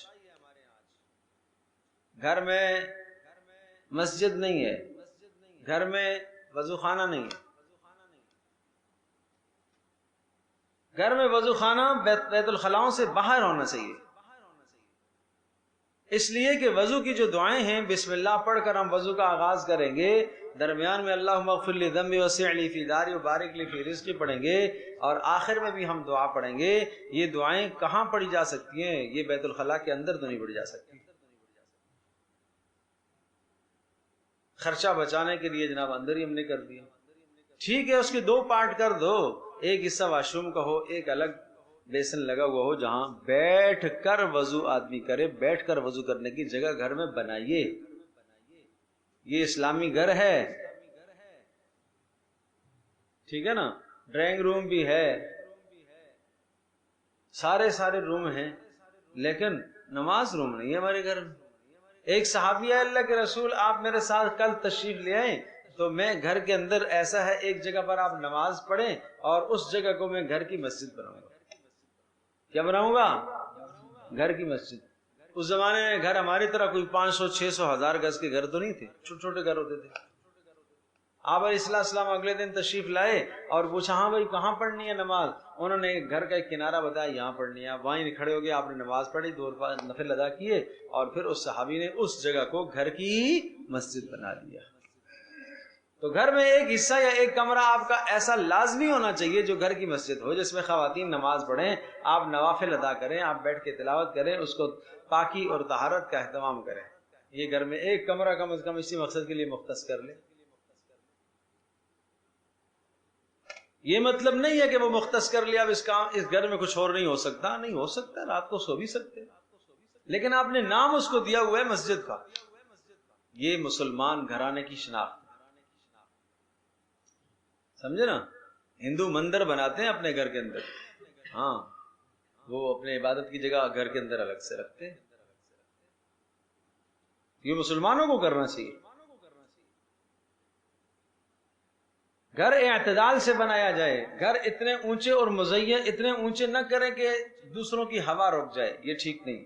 گھر میں مسجد نہیں ہے، گھر میں وضو خانہ نہیں ہے، گھر میں وضو خانہ بیت الخلاؤں سے باہر ہونا چاہیے، اس لیے کہ وضو کی جو دعائیں ہیں بسم اللہ پڑھ کر ہم وضو کا آغاز کریں گے، درمیان میں اللہم اغفر لی ذنبی وسع لی فی داری وبارک لی فی رزقی پڑھیں گے، اور آخر میں بھی ہم دعا پڑھیں گے۔ یہ دعائیں کہاں پڑھی جا سکتی ہیں؟ یہ بیت الخلاء کے اندر تو نہیں پڑھی جا سکتی۔ خرچہ بچانے کے لیے جناب اندر ہی ہم نے کر دیا، ٹھیک ہے، اس کے 2 پارٹ کر دو، ایک حصہ واش روم کا ہو، ایک الگ بیسن لگا ہوا ہو جہاں بیٹھ کر وضو آدمی کرے، بیٹھ کر وضو کرنے کی جگہ گھر میں بنائیے، یہ اسلامی گھر ہے، ٹھیک ہے نا۔ ڈرائنگ روم بھی ہے، سارے روم ہیں، لیکن نماز روم نہیں ہے ہمارے گھر میں۔ ایک صحابی ہے اللہ کے رسول آپ میرے ساتھ کل تشریف لے آئیں تو میں گھر کے اندر ایسا ہے ایک جگہ پر آپ نماز پڑھیں اور اس جگہ کو میں گھر کی مسجد بناؤں گا۔ کیا بناؤں گا؟ گھر کی مسجد۔ اس زمانے میں گھر ہماری طرح کوئی 500 600 1000 گز کے گھر تو نہیں تھے، چھوٹے چھوٹے گھر ہوتے تھے۔ آپ علیہ السلام اگلے دن تشریف لائے اور پوچھا ہاں بھائی کہاں پڑھنی ہے نماز؟ انہوں نے گھر کا ایک کنارہ بتایا یہاں پڑھنی ہے، آپ وہیں کھڑے ہو گئے، آپ نے نماز پڑھی، 2 نفل ادا کیے اور پھر اس صحابی نے اس جگہ کو گھر کی مسجد بنا دیا۔ تو گھر میں ایک حصہ یا ایک کمرہ آپ کا ایسا لازمی ہونا چاہیے جو گھر کی مسجد ہو، جس میں خواتین نماز پڑھیں، آپ نوافل ادا کریں، آپ بیٹھ کے تلاوت کریں، اس کو پاکی اور طہارت کا اہتمام کریں۔ یہ گھر میں ایک کمرہ کم از کم اسی مقصد کے لیے مختص کر لیں۔ یہ مطلب نہیں ہے کہ وہ مختص کر لیا اب اس گھر میں کچھ اور نہیں ہو سکتا، نہیں ہو سکتا، رات کو سو بھی سکتے، لیکن آپ نے نام اس کو دیا ہوا ہے مسجد کا۔ یہ مسلمان گھرانے کی شناخت، سمجھے نا؟ ہندو مندر بناتے ہیں اپنے گھر کے اندر، ہاں وہ اپنے عبادت کی جگہ گھر کے اندر الگ سے رکھتے ہیں۔ یہ مسلمانوں کو کرنا چاہیے۔ گھر اعتدال سے بنایا جائے، گھر اتنے اونچے اور مزین اتنے اونچے نہ کریں کہ دوسروں کی ہوا رک جائے، یہ ٹھیک نہیں۔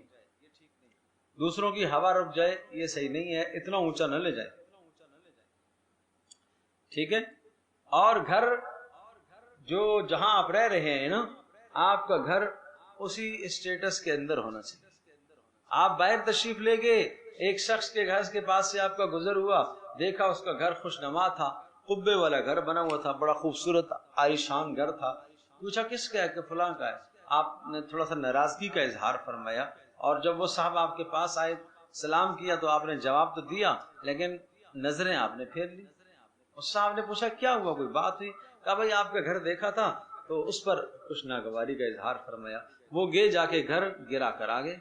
دوسروں کی ہوا رک جائے یہ صحیح نہیں ہے، اتنا اونچا نہ لے جائیں، ٹھیک ہے۔ اور گھر جو جہاں آپ رہ رہے ہیں نا، آپ کا گھر اسی اسٹیٹس کے اندر ہونا چاہیے۔ آپ باہر تشریف لے گئے، ایک شخص کے گھر کے پاس سے آپ کا گزر ہوا، دیکھا اس کا گھر خوش نما تھا، قبے والا گھر بنا ہوا تھا، بڑا خوبصورت عالیشان گھر تھا، پوچھا کس کا ہے کہ فلاں کا ہے، آپ نے تھوڑا سا ناراضگی کا اظہار فرمایا، اور جب وہ صاحب آپ کے پاس آئے سلام کیا تو آپ نے جواب تو دیا لیکن نظریں آپ نے پھیر لی۔ اس صاحب نے پوچھا کیا ہوا، کوئی بات ہوئی؟ کہا بھائی آپ کا گھر دیکھا تھا تو اس پر کچھ ناگواری کا اظہار فرمایا۔ وہ گئے جا کے گھر گرا کر آگے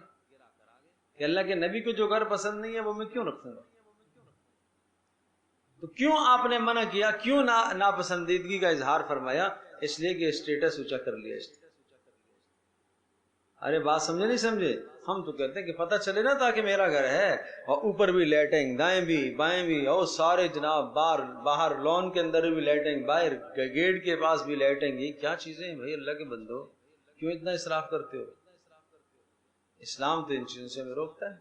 کہ اللہ کے نبی کو جو گھر پسند نہیں ہے وہ میں کیوں رکھوں گا؟ تو کیوں آپ نے منع کیا، کیوں ناپسندیدگی کا اظہار فرمایا؟ اس لیے کہ اسٹیٹس اونچا کر لیا اس نے۔ ارے بات سمجھے نہیں سمجھے؟ ہم تو کہتے ہیں کہ پتہ چلے نا تاکہ میرا گھر ہے، اور اوپر بھی لائٹنگ، دائیں بھی بائیں بھی، اور سارے جناب باہر لون کے اندر بھی لائٹنگ، باہر گیٹ کے پاس بھی لائٹنگ۔ یہ کیا چیزیں ہیں بھائی اللہ کے بندو؟ کیوں اتنا اسراف کرتے ہو؟ اسلام تو ان چیزوں سے ہمیں روکتا ہے۔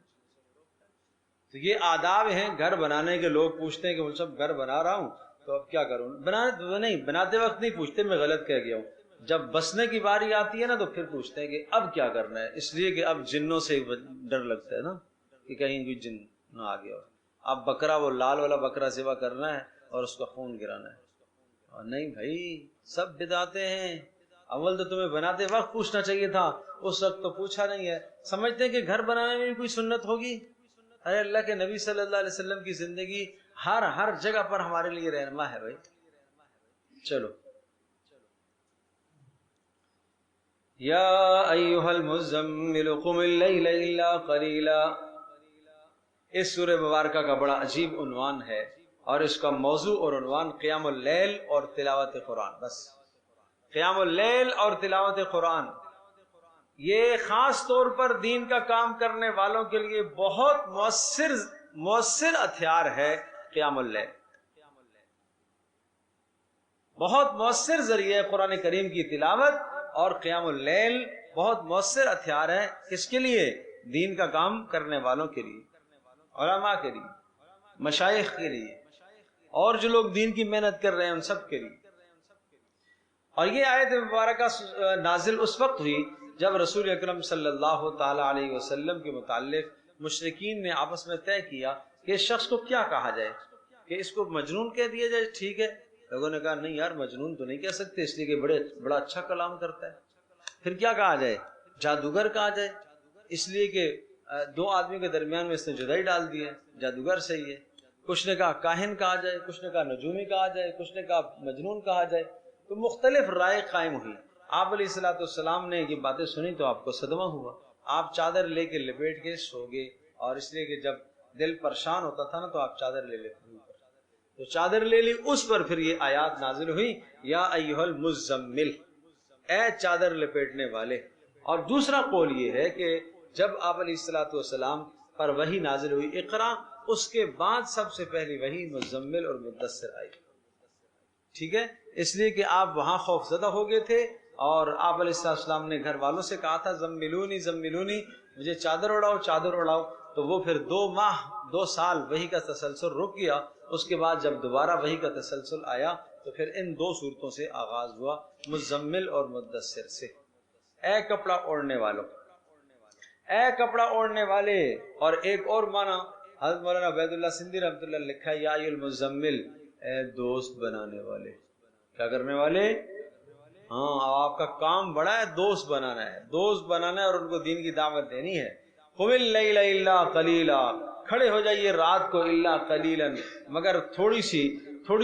تو یہ آداب ہیں گھر بنانے کے۔ لوگ پوچھتے ہیں کہ وہ سب گھر بنا رہا ہوں تو اب کیا کروں؟ بناتے وقت نہیں پوچھتے میں غلط کہہ گیا ہوں، جب بسنے کی باری آتی ہے نا تو پھر پوچھتے ہیں کہ اب کیا کرنا ہے، اس لیے کہ اب جنوں سے ڈر لگتا ہے نا کہ کہیں کوئی جن نہ آ گیا ہو۔ اب بکرا وہ لال والا بکرا ذبح کرنا ہے اور اس کا خون گرانا ہے، اور نہیں بھائی سب بدعتیں ہیں۔ اول تو تمہیں بناتے وقت پوچھنا چاہیے تھا، اس وقت تو پوچھا نہیں ہے۔ سمجھتے ہیں کہ گھر بنانے میں بھی کوئی سنت ہوگی؟ ارے اللہ کے نبی صلی اللہ علیہ وسلم کی زندگی ہر جگہ پر ہمارے لیے رہنما ہے بھائی۔ چلو، یا ایھا المزمل قم اللیل الا قلیلا، اس سورہ مبارکہ کا بڑا عجیب عنوان ہے، اور اس کا موضوع اور عنوان قیام اللیل اور تلاوت قرآن۔ بس قیام اللیل اور تلاوت قرآن، یہ خاص طور پر دین کا کام کرنے والوں کے لیے بہت مؤثر ہتھیار ہے۔ قیام اللیل بہت مؤثر ذریعہ ہے، قرآن کریم کی تلاوت اور قیام اللیل بہت مؤثر ہتھیار ہے۔ کس کے لیے؟ دین کا کام کرنے والوں کے لیے، علماء کے لیے، مشائخ کے لیے، اور جو لوگ دین کی محنت کر رہے ہیں ان سب کے لیے۔ اور یہ آیت مبارکہ نازل اس وقت ہوئی جب رسول اکرم صلی اللہ تعالی علیہ وسلم کے متعلق مشرکین نے آپس میں طے کیا کہ اس شخص کو کیا کہا جائے، کہ اس کو مجنون کہہ دیا جائے، ٹھیک ہے۔ لوگوں نے کہا نہیں یار مجنون تو نہیں کہہ سکتے، اس لیے کہ بڑا اچھا کلام کرتا ہے۔ پھر کیا کہا جائے؟ جادوگر کہا جائے، اس لیے کہ دو آدمیوں کے درمیان میں اس نے جدائی ڈال دی ہے، جادوگر صحیح ہے۔ کچھ نے کہا کاہن کہا جائے، کچھ نے کہا نجومی کہا جائے، کچھ نے کہا مجنون کہا جائے۔ تو مختلف رائے قائم ہوئی۔ آپ علیہ الصلوۃ والسلام نے یہ باتیں سنی تو آپ کو صدمہ ہوا، آپ چادر لے کے لپیٹ کے سو گئے، اور اس لیے کہ جب دل پریشان ہوتا تھا نا تو آپ چادر لے لیتے، تو چادر لے لی، اس پر پھر یہ آیات نازل ہوئی، یا ایھا المزمل، اے چادر لپیٹنے والے۔ اور دوسرا قول یہ ہے کہ جب آپ علیہ الصلوۃ والسلام پر وحی نازل ہوئی اقرا، اس کے بعد سب سے پہلی وحی مزمل اور مدثر آئی، ٹھیک ہے، اس لیے کہ آپ وہاں خوف زدہ ہو گئے تھے، اور آپ علیہ السلام نے گھر والوں سے کہا تھا زملونی زملونی، مجھے چادر اڑاؤ چادر اڑاؤ۔ تو وہ پھر 2 سال وحی کا تسلسل رک گیا۔ اس کے بعد جب دوبارہ وحی کا تسلسل آیا تو پھر ان 2 صورتوں سے آغاز ہوا، مزمل اور مدثر سے۔ اے کپڑا اوڑھنے والوں، اے کپڑا اوڑھنے والے۔ اور ایک اور معنی حضرت مولانا عبید اللہ سندھی رحمۃ اللہ لکھا ہے، یا ایھا المزمل، اے دوست بنانے والے۔ کیا کرنے والے؟ ہاں، آپ کا کام بڑا ہے، دوست بنانا ہے، دوست بنانا ہے اور ان کو دین کی دعوت دینی ہے۔ قم اللیل الا قلیلا، کھڑے ہو جائیے رات کو، الا قلیلا، مگر تھوڑی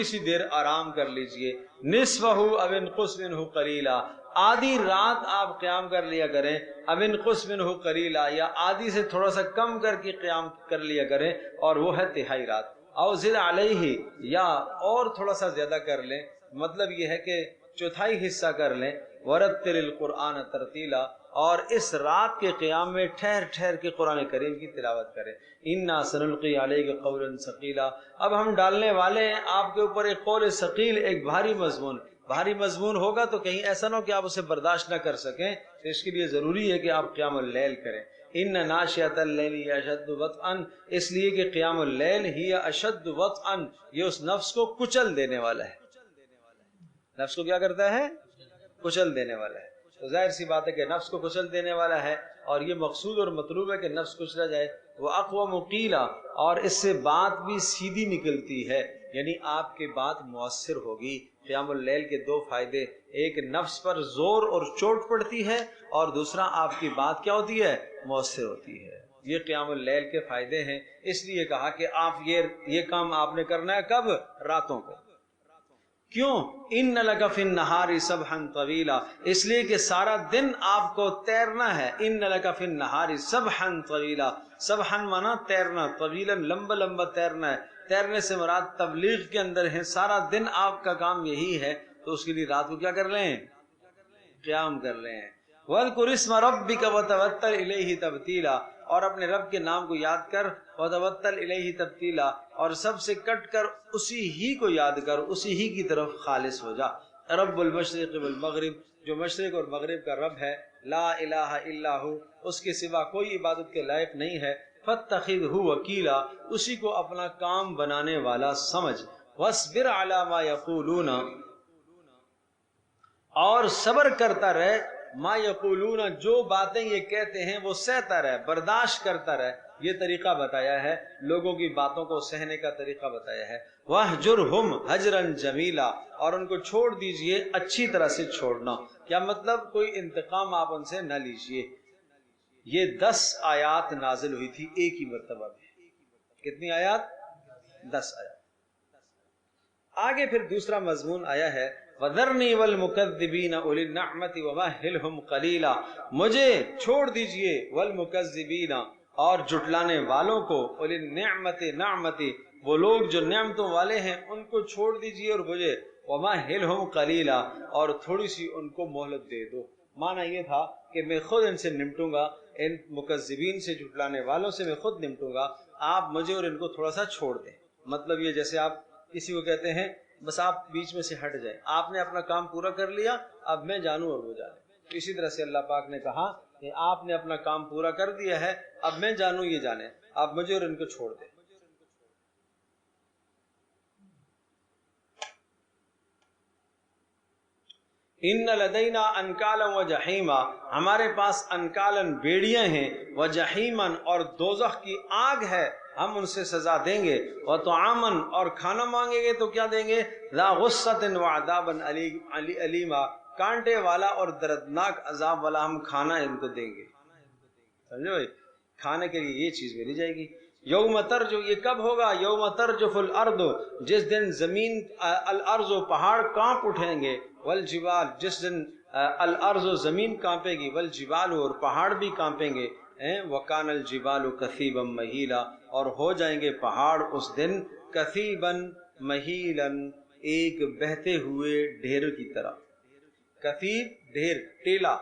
سی دیر آرام کر لیجئے، نصفہ او انقص منہ قلیلا، آدھی رات آپ قیام کر لیا کریں، اب انقص منہ قلیلا، یا آدھی سے تھوڑا سا کم کر کے قیام کر لیا کریں، اور وہ ہے تہائی رات، او زد علیہ، یا اور تھوڑا سا زیادہ کر لیں، مطلب یہ ہے کہ چوتھائی حصہ کر لیں، ورتل القرآن ترتیلا، اور اس رات کے قیام میں ٹھہر کے قرآن کریم کی تلاوت کریں۔ انا سنلقی علیک قولا ثقیلا، اب ہم ڈالنے والے ہیں آپ کے اوپر ایک قول ثقیل، ایک بھاری مضمون ہوگا، تو کہیں ایسا نہ ہو کہ آپ اسے برداشت نہ کر سکیں، تو اس کے لیے ضروری ہے کہ آپ قیام اللیل کریں۔ ان ناشئۃ اللیل اشد وطئا، اس لیے کہ قیام اللیل ہی اشد وطئا، یہ اس نفس کو کچل دینے والا ہے۔ نفس کو کیا کرتا ہے؟ کچل دینے والا ہے۔ تو ظاہر سی بات ہے کہ نفس کو کچل دینے والا ہے، اور یہ مقصود اور مطلوب ہے کہ نفس کچلا جائے۔ وہ اقوم قیلا، اور اس سے بات بھی سیدھی نکلتی ہے، یعنی آپ کی بات مؤثر ہوگی۔ قیام اللیل کے 2 فائدے، ایک نفس پر زور اور چوٹ پڑتی ہے، اور دوسرا آپ کی بات کیا ہوتی ہے؟ مؤثر ہوتی ہے۔ یہ قیام اللیل کے فائدے ہیں۔ اس لیے کہا کہ آپ یہ کام آپ نے کرنا ہے کب؟ راتوں کو۔ کیوں؟ ان لک فی النہار سبحا طویلا، اس لیے کہ سارا دن آپ کو تیرنا ہے۔ ان لک فی النہار سبحا طویلا، سبحا مانا تیرنا، طویلا لمبا تیرنا ہے۔ تیرنے سے مراد تبلیغ کے اندر ہے، سارا دن آپ کا کام یہی ہے، تو اس کے لیے رات کو کیا کر لیں؟ قیام کر لیں۔ وَاذْكُرِ اسْمَ رَبِّكَ وَتَوَكَّلْ إِلَيْهِ تَبْتِيلًا، اور اپنے رب کے نام کو یاد کر، وَتَوَكَّلْ إِلَيْهِ تَبْتِيلًا، اور سب سے کٹ کر اسی ہی کو یاد کر، اسی ہی کی طرف خالص ہو جا۔ رب المشرق والمغرب، جو مشرق اور مغرب کا رب ہے، لا الہ الا ہو، اس کے سوا کوئی عبادت کے لائق نہیں ہے، فاتخذہ وکیلا، اسی کو اپنا کام بنانے والا سمجھ، واصبر علی ما یقولون، اور صبر کرتا رہے، ما یقولون، جو باتیں یہ کہتے ہیں وہ سہتا رہے، برداشت کرتا رہے۔ یہ طریقہ بتایا ہے، لوگوں کی باتوں کو سہنے کا طریقہ بتایا ہے۔ وَاهْجُرْهُمْ هَجْرًا جَمِيلًا، اور ان کو چھوڑ دیجئے اچھی طرح سے چھوڑنا۔ کیا مطلب؟ کوئی انتقام آپ ان سے نہ لیجئے۔ یہ 10 آیات نازل ہوئی تھی ایک ہی مرتبہ میں۔ کتنی آیات؟ 10 آیات۔ آگے پھر دوسرا مضمون آیا ہے، وَذَرْنِي وَالْمُكَذِّبِينَ أُولِي النَّعْمَةِ وَمَهِّلْهُمْ قَلِيلًا، مجھے چھوڑ دیجئے، وَالْمُكَذِّبِينَ، اور جھٹلانے والوں کو، أُولِي النِّعْمَةِ، نعمتی، وہ لوگ جو نعمتوں والے ہیں ان کو چھوڑ دیجئے، اور مجھے وَمَهِّلْهُمْ قَلِيلًا، اور تھوڑی سی ان کو مہلت دے دو۔ معنی یہ تھا کہ میں خود ان سے نمٹوں گا، ان مکذبین سے، جھٹلانے والوں سے میں خود نمٹوں گا، آپ مجھے اور ان کو تھوڑا سا چھوڑ دیں۔ مطلب یہ جیسے آپ کسی کو کہتے ہیں بس آپ بیچ میں سے ہٹ جائیں، آپ نے اپنا کام پورا کر لیا، اب میں جانوں اور وہ جانے۔ تو اسی طرح سے اللہ پاک نے کہا کہ آپ نے اپنا کام پورا کر دیا ہے، اب میں جانوں یہ جانے، آپ مجھے اور ان کو چھوڑ دیں۔ ان لدینا انکالا و جہیما، ہمارے پاس انکالن بیڑیاں ہیں، و جہیمن اور دوزخ کی آگ ہے، ہم ان سے سزا دیں گے، و طعامن اور کھانا مانگیں گے تو کیا دیں گے، ذا غصۃ و عذابا علیما، کانٹے والا اور دردناک عذاب والا ہم کھانا ان کو دیں گے۔ سمجھو بھائی، کھانے کے لیے یہ چیز ملی جائے گی۔ یوم ترجو، یہ کب ہوگا؟ یوم ترجف الارض، جس دن زمین، الارض پہاڑ کانپ اٹھیں گے، والجبال، جس دن الارض زمین کانپے گی، والجبال اور پہاڑ بھی کانپیں گے، وکان الجبال کثیبا مہیلا، اور ہو جائیں گے پہاڑ اس دن کثیبا مہیلا، ایک بہتے ہوئے ڈھیر کی طرح۔ کثیب ڈھیر، ٹیلا،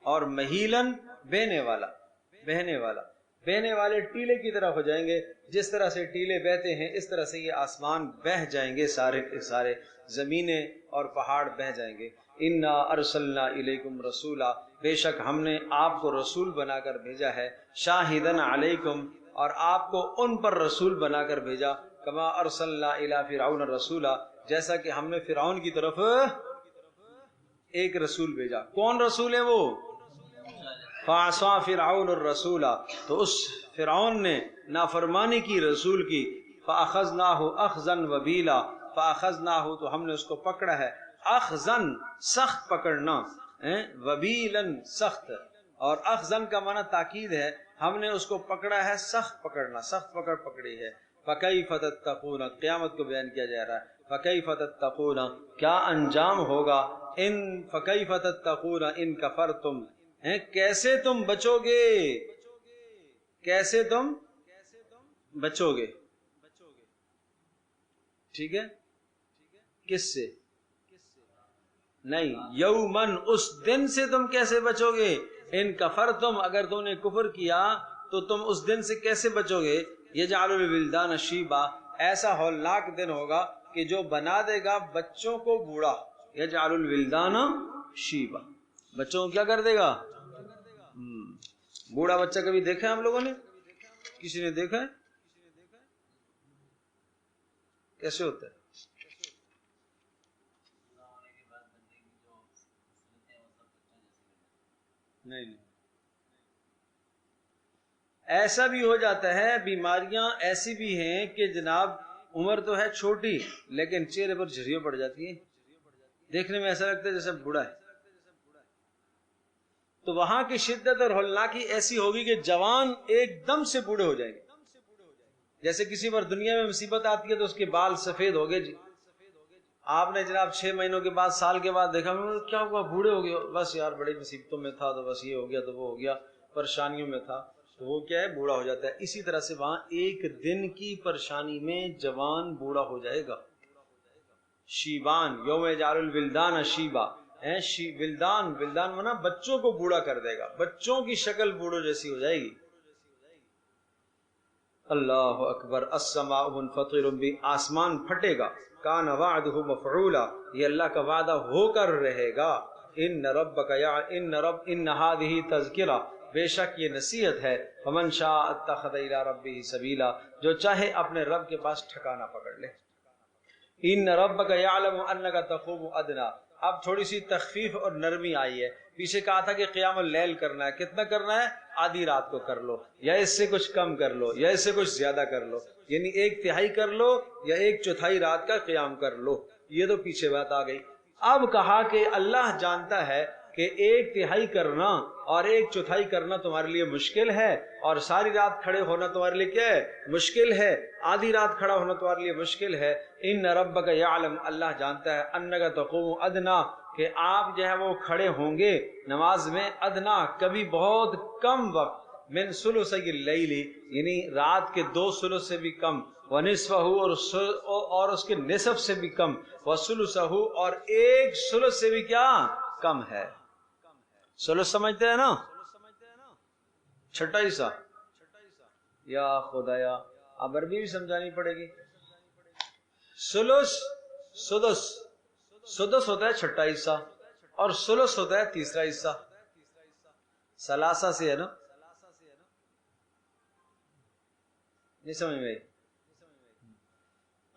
اور مہیلن بہنے والا، بہنے والا، بہنے والے ٹیلے کی طرح ہو جائیں گے۔ جس طرح سے ٹیلے بہتے ہیں اس طرح سے یہ آسمان بہہ جائیں گے، سارے کے سارے زمینیں اور پہاڑ بہہ جائیں گے۔ انا ارسلنا الیکم رسولا، بے شک ہم نے آپ کو رسول بنا کر بھیجا ہے، شاہدن علیکم، اور آپ کو ان پر رسول بنا کر بھیجا، کما ارسلنا الی فرعون رسولا، جیسا کہ ہم نے فرعون کی طرف ایک رسول بھیجا۔ کون رسول ہے وہ؟ فَعَصَىٰ فِرْعَوْنُ الرَّسُولَ، تو اس فرعون نے نافرمانی کی رسول کی، فَأَخَذْنَاهُ أَخْذًا وَبِيلًا، فَأَخَذْنَاهُ، تو ہم نے اس کو پکڑا ہے، أَخْذًا سخت پکڑنا، وَبِيلًا سخت، اور أَخْذًا کا معنی تاکید ہے، ہم نے اس کو پکڑا ہے سخت پکڑنا، سخت پکڑ پکڑی ہے۔ فَكَيْفَ تَتَّقُونَ، قیامت کو بیان کیا جا رہا ہے، فَكَيْفَ تَتَّقُونَ، کیا انجام ہوگا، ان فَكَيْفَ تَتَّقُونَ ان کفرتم، کیسے تم بچو گے، کیسے تم بچو گے، ٹھیک ہے، کس سے؟ نہیں، یومن، اس دن سے تم کیسے بچو گے، ان کفرتم، اگر تم نے کفر کیا تو تم اس دن سے کیسے بچو گے، یجعل الولدان شیبا، ایسا ہولناک دن ہوگا کہ جو بنا دے گا بچوں کو بوڑھا، یجعل الولدان شیبا، بچوں کو کیا کر دے گا، بوڑھا بچہ کبھی دیکھا ہے ہم لوگوں نے؟ کسی نے دیکھا ہے؟ کیسے ہوتا ہے؟ نہیں، ایسا بھی ہو جاتا ہے، بیماریاں ایسی بھی ہیں کہ جناب عمر تو ہے چھوٹی لیکن چہرے پر جھریاں پڑ جاتی ہیں، دیکھنے میں ایسا لگتا ہے جیسے بوڑھا ہے۔ تو وہاں کی شدت اور ہولناکی ایسی ہوگی کہ جوان ایک دم سے بوڑھے ہو جائیں گے۔ جیسے کسی پر دنیا میں مصیبت آتی ہے تو اس کے بال سفید ہو گئے، جی آپ نے جناب 6 مہینوں کے بعد، سال کے بعد دیکھا کیا ہوا، بوڑھے ہو گئے، بس یار بڑی مصیبتوں میں تھا تو بس یہ ہو گیا تو وہ ہو گیا، پریشانیوں میں تھا، تو وہ کیا ہے، بوڑھا ہو جاتا ہے۔ اسی طرح سے وہاں ایک دن کی پریشانی میں جوان بوڑھا ہو جائے گا، شیبان یوم یجعل الولدان شیبا، ولدان، ولدان منا بچوں کو بوڑھا کر دے گا، بچوں کی شکل بوڑھوں جیسی ہو جائے گی۔ اللہ اکبر، السماء منفطر بھی، آسمان پھٹے گا، کان وعدہ مفعولا، یہ اللہ کا وعدہ ہو کر رہے گا۔ ان ربک ان ہذہ تذکرہ، بے شک یہ نصیحت ہے، فمن شاء اتخذ الی ربہ سبیلا، جو چاہے اپنے رب کے پاس ٹھکانہ پکڑ لے۔ ان ربک یعلم انک تقوم ادنی، اب تھوڑی سی تخفیف اور نرمی آئی ہے۔ پیچھے کہا تھا کہ قیام اللیل کرنا ہے، کتنا کرنا ہے؟ آدھی رات کو کر لو، یا اس سے کچھ کم کر لو، یا اس سے کچھ زیادہ کر لو، یعنی 1/3 کر لو یا 1/4 رات کا قیام کر لو، یہ تو پیچھے بات آ گئی۔ اب کہا کہ اللہ جانتا ہے کہ 1/3 کرنا اور 1/4 کرنا تمہارے لیے مشکل ہے، اور ساری رات کھڑے ہونا تمہارے لیے کیا ہے؟ مشکل ہے، آدھی رات کھڑا ہونا تمہارے لیے مشکل ہے۔ ان ربک یعلم، اللہ جانتا ہے، انک تقوم ادنا، کہ آپ جو ہے وہ کھڑے ہوں گے نماز میں، ادنا کبھی بہت کم وقت، من ثلثی اللیل، یعنی رات کے 2 ثلث سے بھی کم، ونصفہ، اور اس کے نصف سے بھی کم، وثلثہ، اور 1 ثلث سے بھی کیا کم ہے۔ ثلث سمجھتے ہیں نا، چھٹا حصہ، یا خدایا اب عربی بھی سمجھانی پڑے گی۔ ثلث، سدس، سدس ہوتا ہے چھٹا حصہ، اور ثلث ہوتا ہے تیسرا حصہ، ثلاثہ سے ہے نا، نہیں سمجھ میں؟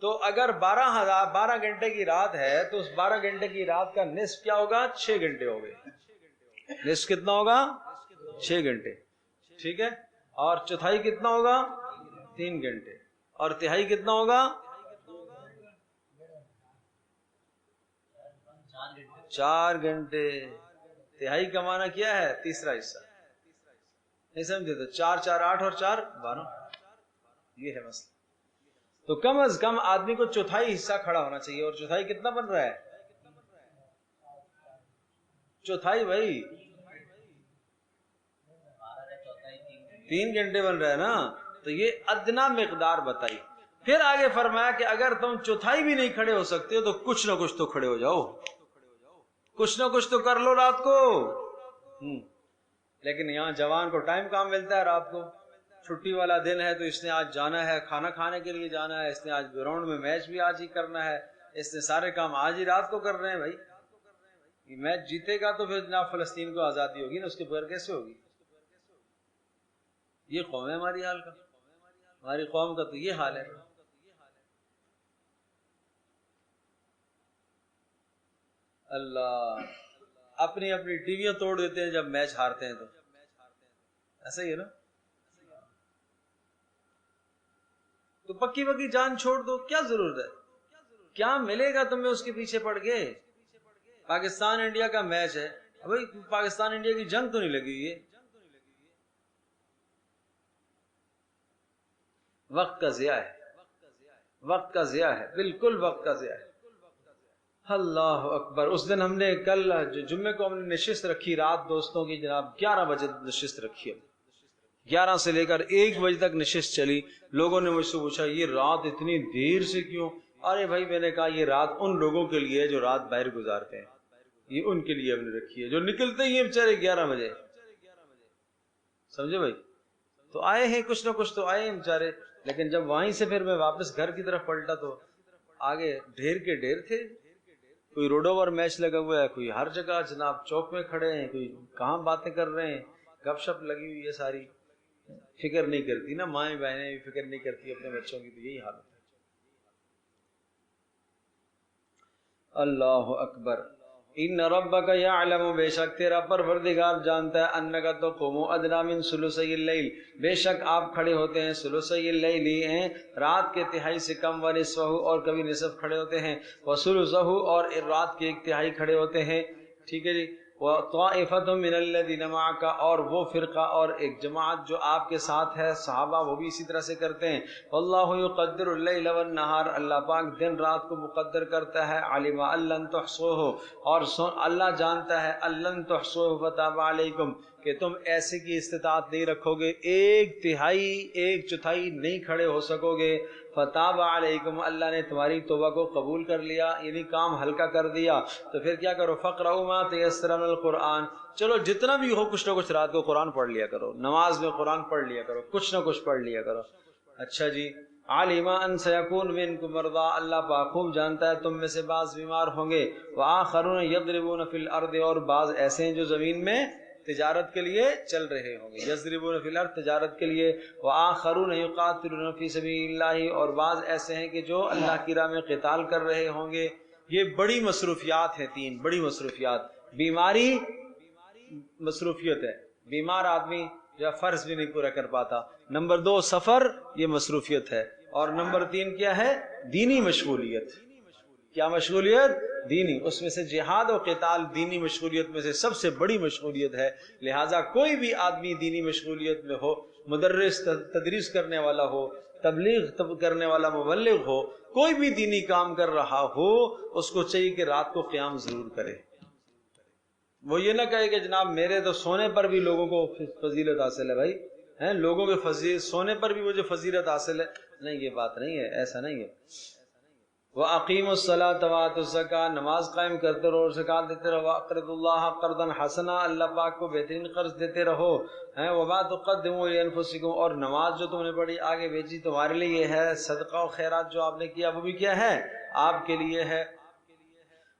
تو اگر 12 گھنٹے کی رات ہے تو اس 12 گھنٹے کی رات کا نصف کیا ہوگا؟ 6 گھنٹے ہو گئے۔ نصف کتنا ہوگا؟ 6 گھنٹے، ٹھیک ہے۔ اور چوتھائی کتنا ہوگا؟ 3 گھنٹے، اور تہائی کتنا ہوگا؟ 4 گھنٹے۔ تہائی کا معنی کیا ہے؟ تیسرا حصہ، نہیں سمجھے؟ تو 4 4 8 اور 4 12، یہ ہے مسئلہ۔ تو کم از کم آدمی کو چوتھائی حصہ کھڑا ہونا چاہیے، اور چوتھائی کتنا بن رہا ہے؟ چوتھائی بھائی 3 گھنٹے بن رہا ہے نا، تو یہ ادنا مقدار بتائی۔ پھر آگے فرمایا کہ اگر تم چوتھائی بھی نہیں کھڑے ہو سکتے ہو تو کچھ نہ کچھ تو کھڑے ہو جاؤ، کچھ نہ کچھ تو کر لو رات کو۔ لیکن یہاں جوان کو ٹائم کام ملتا ہے رات کو، چھٹی والا دن ہے تو اس نے آج جانا ہے کھانا کھانے کے لیے جانا ہے، اس نے آج گراؤنڈ میں میچ بھی آج ہی کرنا ہے، اس نے سارے کام آج ہی رات کو کر رہے ہیں۔ بھائی یہ میچ جیتے گا تو پھر جناب فلسطین کو آزادی ہوگی نا، اس کے بغیر کیسے ہوگی؟ یہ قوم ہے ہماری حال کا، ہماری قوم کا تو یہ حال ہے۔ اللہ اپنی اپنی ٹیویاں توڑ دیتے ہیں جب میچ ہارتے ہیں، تو ایسا ہی ہے نا۔ تو پکی پکی جان چھوڑ دو، کیا ضرورت ہے؟ کیا ملے گا تمہیں اس کے پیچھے پڑ کے؟ پاکستان انڈیا کا میچ ہے، بھائی پاکستان انڈیا کی جنگ تو نہیں لگی ہوئی ہے، وقت کا ضیاع ہے، وقت کا ضیاع ہے، بالکل وقت کا ضیاع ہے۔ اللہ اکبر۔ اس دن ہم نے کل جمعے کو ہم نے نشست رکھی رات دوستوں کی، جناب 11 بجے نشست رکھی ہے، 11 سے لے کر 1 بجے تک نشست چلی۔ لوگوں نے مجھ سے پوچھا یہ رات اتنی دیر سے کیوں؟ ارے بھائی میں نے کہا یہ رات ان لوگوں کے لیے جو رات باہر گزارتے ہیں، یہ ان کے لیے ہم نے رکھی ہے، جو نکلتے ہی ہیں بیچارے 11 بجے، سمجھے بھائی؟ تو آئے ہیں کچھ نہ کچھ تو آئے ہیں بیچارے، لیکن جب وہیں سے پھر میں واپس گھر کی طرف پلٹا تو آگے ڈھیر کے ڈھیر تھے، کوئی روڈ اوور میچ لگا ہوا ہے، کوئی ہر جگہ جناب چوک میں کھڑے ہیں، کوئی کہاں باتیں کر رہے ہیں، گپ شپ لگی ہوئی ہے ساری، فکر نہیں کرتی نا، مائیں بہنیں بھی فکر نہیں کرتی اپنے بچوں کی، تو یہی حالت ہے۔ اللہ اکبر۔ ان ربک یعلم، بے شک تیرا پروردگار جانتا ہے، انک تقوم ادنی من ثلثی اللیل، بے شک آپ کھڑے ہوتے ہیں ثلثی اللیل ہیں رات کے تہائی سے کم، ونصفہ اور کبھی نصف کھڑے ہوتے ہیں، وثلثہ اور رات کے 1/3 کھڑے ہوتے ہیں، ٹھیک ہے جی، وطائفۃ من الذین معک، اور وہ فرقہ اور ایک جماعت جو آپ کے ساتھ ہے، صحابہ وہ بھی اسی طرح سے کرتے ہیں۔ واللہ یقدر اللیل والنہار، اللہ پاک دن رات کو مقدر کرتا ہے، علم ان لن تحصوہ، اور اللہ جانتا ہے ان لن تحصوہ فتاب علیکم، کہ تم ایسے کی استطاعت نہیں رکھو گے، 1/3 1/4 نہیں کھڑے ہو سکو گے، فتاب علیکم، اللہ نے تمہاری توبہ کو قبول کر لیا، یعنی کام ہلکا کر دیا، تو پھر کیا کرو، فقرؤوا ما تیسر من القرآن، چلو جتنا بھی ہو کچھ نہ کچھ رات کو قرآن پڑھ لیا کرو، نماز میں قرآن پڑھ لیا کرو، کچھ نہ کچھ پڑھ لیا کرو۔ اچھا جی، علم ان سیکون منکم مرضی، اللہ پاک خوب جانتا ہے تم میں سے بعض بیمار ہوں گے، وآخرون یضربون فی الارض، اور بعض ایسے ہیں جو زمین میں تجارت کے لیے چل رہے ہوں گے، یضربون فی الارض تجارت کے لیے، وآخرون یقاتلون فی سبیل اللہ، اور بعض ایسے ہیں کہ جو اللہ کی راہ میں قتال کر رہے ہوں گے۔ یہ بڑی مصروفیات ہیں، تین بڑی مصروفیات، بیماری مصروفیت ہے، بیمار آدمی جو فرض بھی نہیں پورا کر پاتا، نمبر 2 سفر، یہ مصروفیت ہے، اور نمبر 3 کیا ہے، دینی مشغولیت۔ کیا مشغولیت؟ دینی، اس میں سے جہاد و قتال دینی مشغولیت میں سے سب سے بڑی مشغولیت ہے، لہٰذا کوئی بھی آدمی دینی مشغولیت میں ہو، مدرس تدریس کرنے والا ہو، تبلیغ کرنے والا مبلغ ہو، کوئی بھی دینی کام کر رہا ہو، اس کو چاہیے کہ رات کو قیام ضرور کرے۔ وہ یہ نہ کہے کہ جناب میرے تو سونے پر بھی لوگوں کو فضیلت حاصل ہے، بھائی ہیں لوگوں کے سونے پر بھی مجھے فضیلت حاصل ہے، نہیں، یہ بات نہیں ہے، ایسا نہیں ہے۔ وَأَقِيمُوا الصَّلَاةَ وَآتُوا الزَّكَاةَ، نماز قائم کرتے رہو اور زکات دیتے رہو، وَأَقْرِضُوا اللَّهَ قَرْضًا حَسَنًا، اللہ پاک کو بہترین قرض دیتے رہو، وَمَا تُقَدِّمُوا لِأَنفُسِكُمْ، اور نماز جو تم نے پڑھی آگے بھیجی تمہارے لیے یہ ہے، صدقہ و خیرات جو آپ نے کیا وہ بھی کیا ہے، آپ کے لیے ہے۔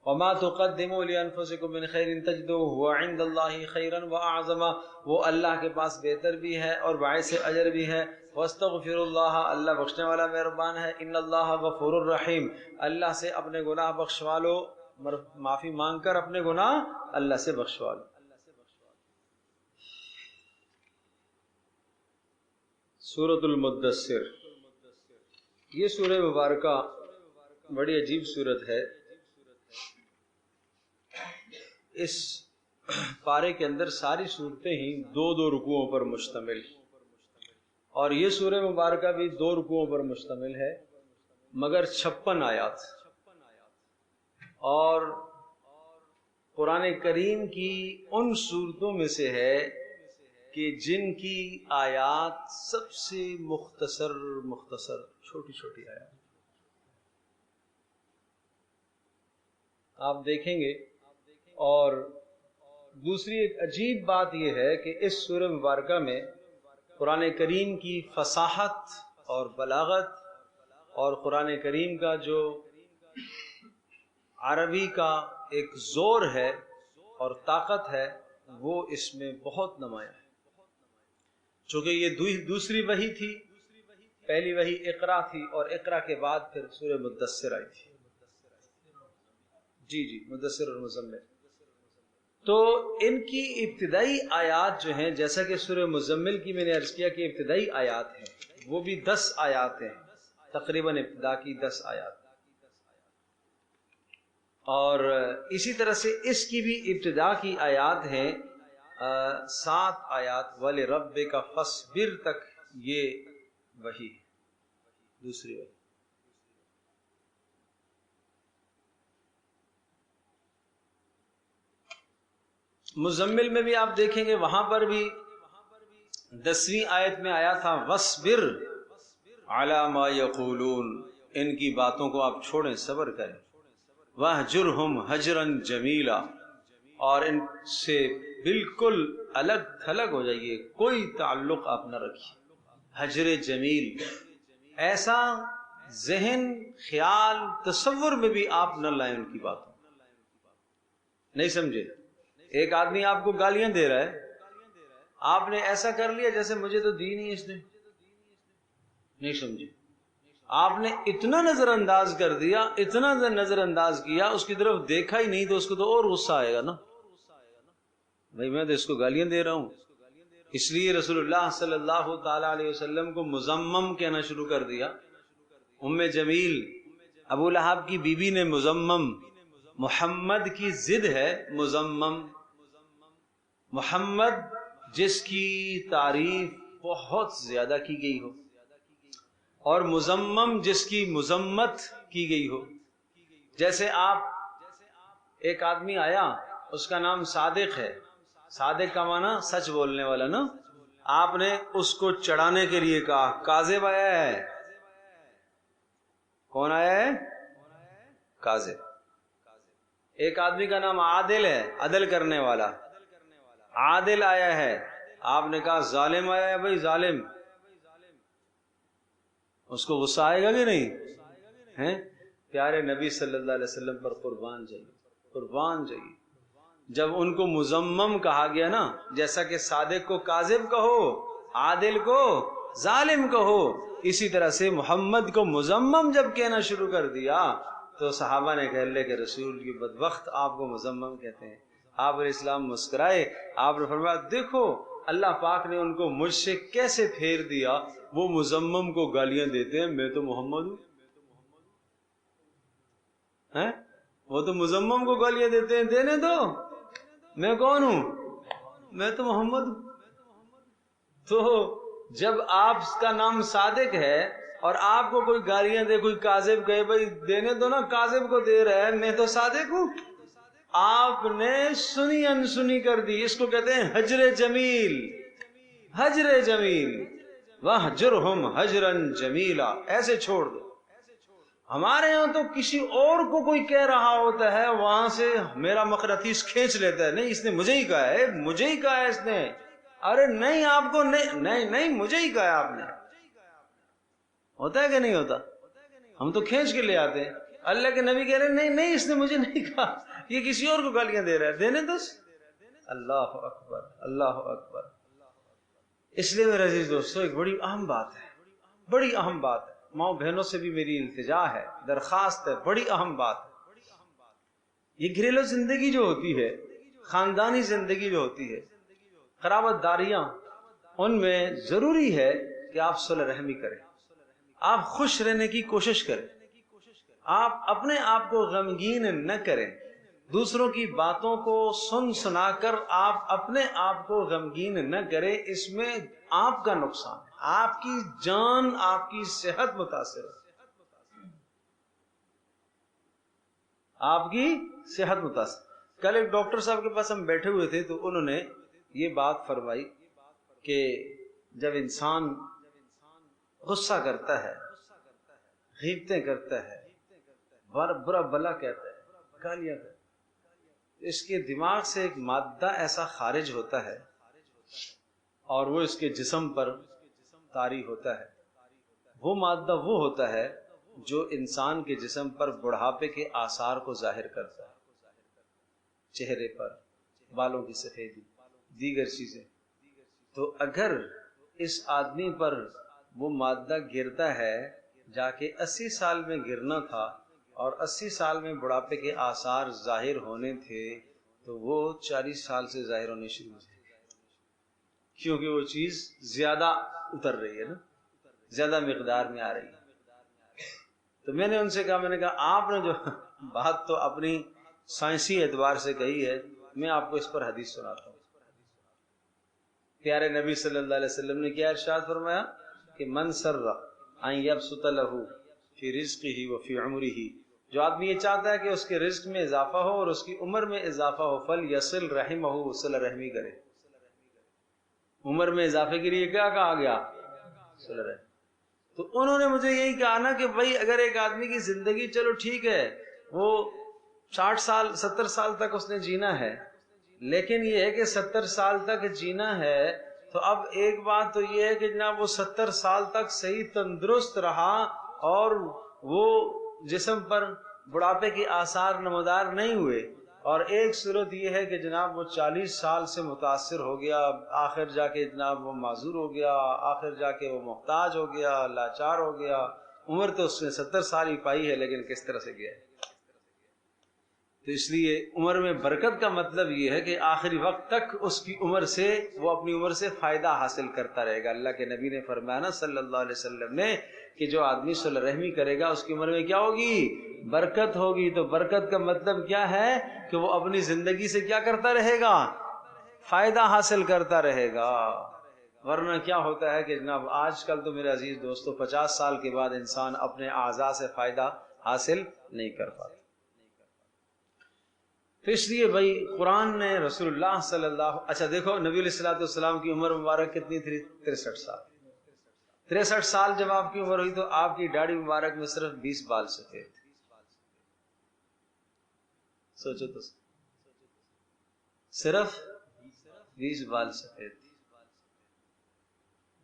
وَمَا تُقَدِّمُوا لِأَنفُسِكُمْ مِنْ خَيْرٍ تَجِدُوهُ وَعِنْدَ اللَّهِ خَيْرًا وَأَعْظَمَ، وہ اللہ کے پاس بہتر بھی ہے اور باعث اجر بھی ہے۔ وَاسْتَغْفِرُوا اللَّهَ، اللہ بخشنے والا مہربان ہے، إِنَّ اللَّهَ غَفُورٌ رَحِيمٌ، اللہ سے اپنے گناہ بخشوا لو، معافی مانگ کر اپنے گناہ اللہ سے بخشوا لو۔ سورۃ المدثر، یہ سورہ مبارکہ بڑی عجیب سورت ہے۔ اس پارے کے اندر ساری صورتیں ہی 2 رکوعوں پر مشتمل، اور یہ سورہ مبارکہ بھی 2 رکوعوں پر مشتمل ہے، مگر 56 آیات، اور قرآن کریم کی ان صورتوں میں سے ہے کہ جن کی آیات سب سے مختصر چھوٹی چھوٹی آیات۔ آپ دیکھیں گے، اور دوسری ایک عجیب بات یہ ہے کہ اس سورہ مبارکہ میں قرآن کریم کی فصاحت اور بلاغت اور قرآن کریم کا جو عربی کا ایک زور ہے اور طاقت ہے وہ اس میں بہت نمایاں ہے، چونکہ یہ دوسری وحی تھی، پہلی وحی اقرا تھی، اور اقرا کے بعد پھر سورہ مدثر آئی تھی، جی مدثر اور مزمل۔ تو ان کی ابتدائی آیات جو ہیں، جیسا کہ سورہ مزمل کی میں نے عرض کیا کہ ابتدائی آیات ہیں، وہ بھی 10 آیات ہیں، تقریباً ابتدا کی 10 آیات، اور اسی طرح سے اس کی بھی ابتدا کی آیات ہیں 7 آیات، وَلِرَبِّكَ فَاصْبِرْ تک، یہ وحی دوسری وحی۔ مزمل میں بھی آپ دیکھیں گے، وہاں پر بھی 10ویں آیت میں آیا تھا وَاصْبِرْ عَلَى مَا يَقُولُونَ، ان کی باتوں کو آپ چھوڑیں، صبر کریں، وَاهْجُرْهُمْ هَجْرًا جَمِيلًا، اور ان سے بالکل الگ تھلگ ہو جائیے، کوئی تعلق آپ نہ رکھیے، حجر جمیل، ایسا ذہن خیال تصور میں بھی آپ نہ لائیں ان کی باتوں، نہیں سمجھے؟ ایک آدمی آپ کو گالیاں دے رہا ہے، آپ نے ایسا کر لیا جیسے مجھے تو دی نہیں اس نے، نہیں سمجھے؟ آپ نے اتنا نظر انداز کر دیا، اتنا نظر انداز کیا، اس کی طرف دیکھا ہی نہیں، تو اس کو تو اور غصہ آئے گا نا، بھائی میں تو اس کو گالیاں دے رہا ہوں۔ اس لیے رسول اللہ صلی اللہ تعالی علیہ وسلم کو مزمم کہنا شروع کر دیا۔ ام جمیل، ابو لہب کی بیوی نے مزمم، محمد کی ضد ہے مزمم، محمد جس کی تعریف بہت زیادہ کی گئی ہو، اور مزمم جس کی مذمت کی گئی ہو۔ جیسے آپ، ایک آدمی آیا، اس کا نام صادق ہے، صادق کا معنی سچ بولنے والا نا، آپ نے اس کو چڑھانے کے لیے کہا کاذب آیا ہے، کون آیا ہے؟ کاذب۔ ایک آدمی کا نام عادل ہے، عدل کرنے والا، عادل آیا ہے، آپ نے کہا ظالم آیا ہے، بھائی ظالم، اس کو غصہ آئے گا کہ نہیں ہیں؟ پیارے نبی صلی اللہ علیہ وسلم پر قربان جائیے، قربان جائیے۔ جب ان کو مذمم کہا گیا نا، جیسا کہ صادق کو کاذب کہو، عادل کو ظالم کہو، اسی طرح سے محمد کو مذمم جب کہنا شروع کر دیا تو صحابہ نے کہا اللہ کے رسول کی بدبخت آپ کو مذمم کہتے ہیں۔ آپ علیہ السلام مسکرائے، آپ نے فرمایا دیکھو اللہ پاک نے ان کو مجھ سے کیسے پھیر دیا، وہ مذمم کو گالیاں دیتے ہیں، میں تو محمد ہوں، ہیں؟ وہ تو مذمم کو گالیاں دیتے ہیں، دینے دو، میں کون ہوں؟ میں تو محمد ہوں۔ تو جب آپ کا نام صادق ہے اور آپ کو کوئی گالیاں دے، کوئی کاذب کہے، بھائی دینے دو نا، کاذب کو دے رہا ہے، میں تو صادق ہوں۔ آپ نے سنی انسنی کر دی، اس کو کہتے ہیں ہجر جمیل، ہجر جمیل، وَاہْجُرْهُمْ ہَجْرًا جَمِيلًا، ایسے چھوڑ دو۔ ہمارے یہاں تو کسی اور کو کوئی کہہ رہا ہوتا ہے، وہاں سے میرا مقناطیس کھینچ لیتا ہے، نہیں اس نے مجھے ہی کہا ہے، مجھے ہی کہا ہے اس نے، ارے نہیں آپ کو نہیں مجھے ہی کہا ہے آپ نے۔ ہوتا ہے کہ نہیں ہوتا؟ ہم تو کھینچ کے لے آتے ہیں، اللہ کے نبی کہہ رہے ہیں نہیں اس نے مجھے نہیں کہا، یہ کسی اور کو گالیاں دے رہا ہے، دینے دو۔ اللہ اکبر، اللہ اکبر۔ اس لیے میرے عزیز دوستو، ایک بڑی اہم بات ہے، بڑی اہم بات ہے، ماؤں بہنوں سے بھی میری التجا ہے، درخواست ہے، بڑی اہم بات ہے۔ یہ گھریلو زندگی جو ہوتی ہے، خاندانی زندگی جو ہوتی ہے، قرابت داریاں، ان میں ضروری ہے کہ آپ صلح رحمی کریں، آپ خوش رہنے کی کوشش کریں، آپ اپنے آپ کو غمگین نہ کریں، دوسروں کی باتوں کو سن سنا کر آپ اپنے آپ کو غمگین نہ کریں، اس میں آپ کا نقصان ہے، آپ کی جان، آپ کی صحت متاثر ہے، آپ کی صحت متاثر۔ کل ایک ڈاکٹر صاحب کے پاس ہم بیٹھے ہوئے تھے تو انہوں نے یہ بات فرمائی کہ جب انسان غصہ کرتا ہے، غیبتیں کرتا ہے، برا بلا کہتا ہے، گالیاں کرتا ہے، اس کے دماغ سے ایک مادہ ایسا خارج ہوتا ہے اور وہ اس کے جسم پر طاری ہوتا ہے۔ وہ مادہ وہ ہوتا ہے جو انسان کے جسم پر بڑھاپے کے آثار کو ظاہر کرتا ہے، چہرے پر بالوں کی سفیدی، دیگر چیزیں۔ تو اگر اس آدمی پر وہ مادہ گرتا ہے، جا کے 80 سال میں گرنا تھا اور 80 سال میں بڑھاپے کے آثار ظاہر ہونے تھے، تو وہ 40 سال سے ظاہر ہونے شروع ہو جائے، کیونکہ وہ چیز زیادہ اتر رہی ہے نا، زیادہ مقدار میں آ رہی ہے۔ تو میں نے ان سے کہا، میں نے کہا آپ نے جو بات تو اپنی سائنسی اعتبار سے کہی ہے، میں آپ کو اس پر حدیث سناتا ہوں۔ پیارے نبی صلی اللہ علیہ وسلم نے کیا ارشاد فرمایا کہ من سر ان یبسط له فی رزقه وفی عمره، جو آدمی یہ چاہتا ہے کہ اس کے رزق میں اضافہ ہو اور اس کی عمر میں اضافہ ہو، فلیصل رحمہ، صلہ رحمی کرے۔ عمر میں اضافے کے لیے کیا کہا گیا؟ صلہ رحمی۔ تو انہوں نے مجھے یہی کہا نا کہ بھائی اگر ایک آدمی کی زندگی، چلو ٹھیک ہے وہ 60 سال 70 سال تک اس نے جینا ہے، لیکن یہ ہے کہ 70 سال تک جینا ہے تو اب ایک بات تو یہ ہے کہ جناب وہ 70 سال تک صحیح تندرست رہا اور وہ جسم پر بڑھاپے کے آثار نمودار نہیں ہوئے، اور ایک صورت یہ ہے کہ جناب وہ 40 سال سے متاثر ہو گیا، آخر جا کے جناب وہ معذور ہو گیا، آخر جا کے وہ محتاج ہو گیا، لاچار ہو گیا۔ عمر تو اس نے 70 سال ہی پائی ہے، لیکن کس طرح سے گیا ہے۔ تو اس لیے عمر میں برکت کا مطلب یہ ہے کہ آخری وقت تک اس کی عمر سے، وہ اپنی عمر سے فائدہ حاصل کرتا رہے گا۔ اللہ کے نبی نے فرمایا نا صلی اللہ علیہ وسلم نے کہ جو آدمی صلہ رحمی کرے گا اس کی عمر میں کیا ہوگی؟ برکت ہوگی۔ تو برکت کا مطلب کیا ہے کہ وہ اپنی زندگی سے کیا کرتا رہے گا؟ فائدہ حاصل کرتا رہے گا۔ ورنہ کیا ہوتا ہے کہ جناب آج کل تو میرے عزیز دوستو 50 سال کے بعد انسان اپنے اعضاء سے فائدہ حاصل نہیں کر پاتا۔ تو اس لیے بھائی قرآن نے رسول اللہ صلی اللہ، اچھا دیکھو نبی علیہ الصلوۃ والسلام کی عمر مبارک کتنی تھی؟ 63 سال۔ 63 سال جب آپ کی عمر ہوئی تو آپ کی داڑھی مبارک میں صرف 20 بال سفید تھے. سوچو تو صرف 20 بال سفید تھے.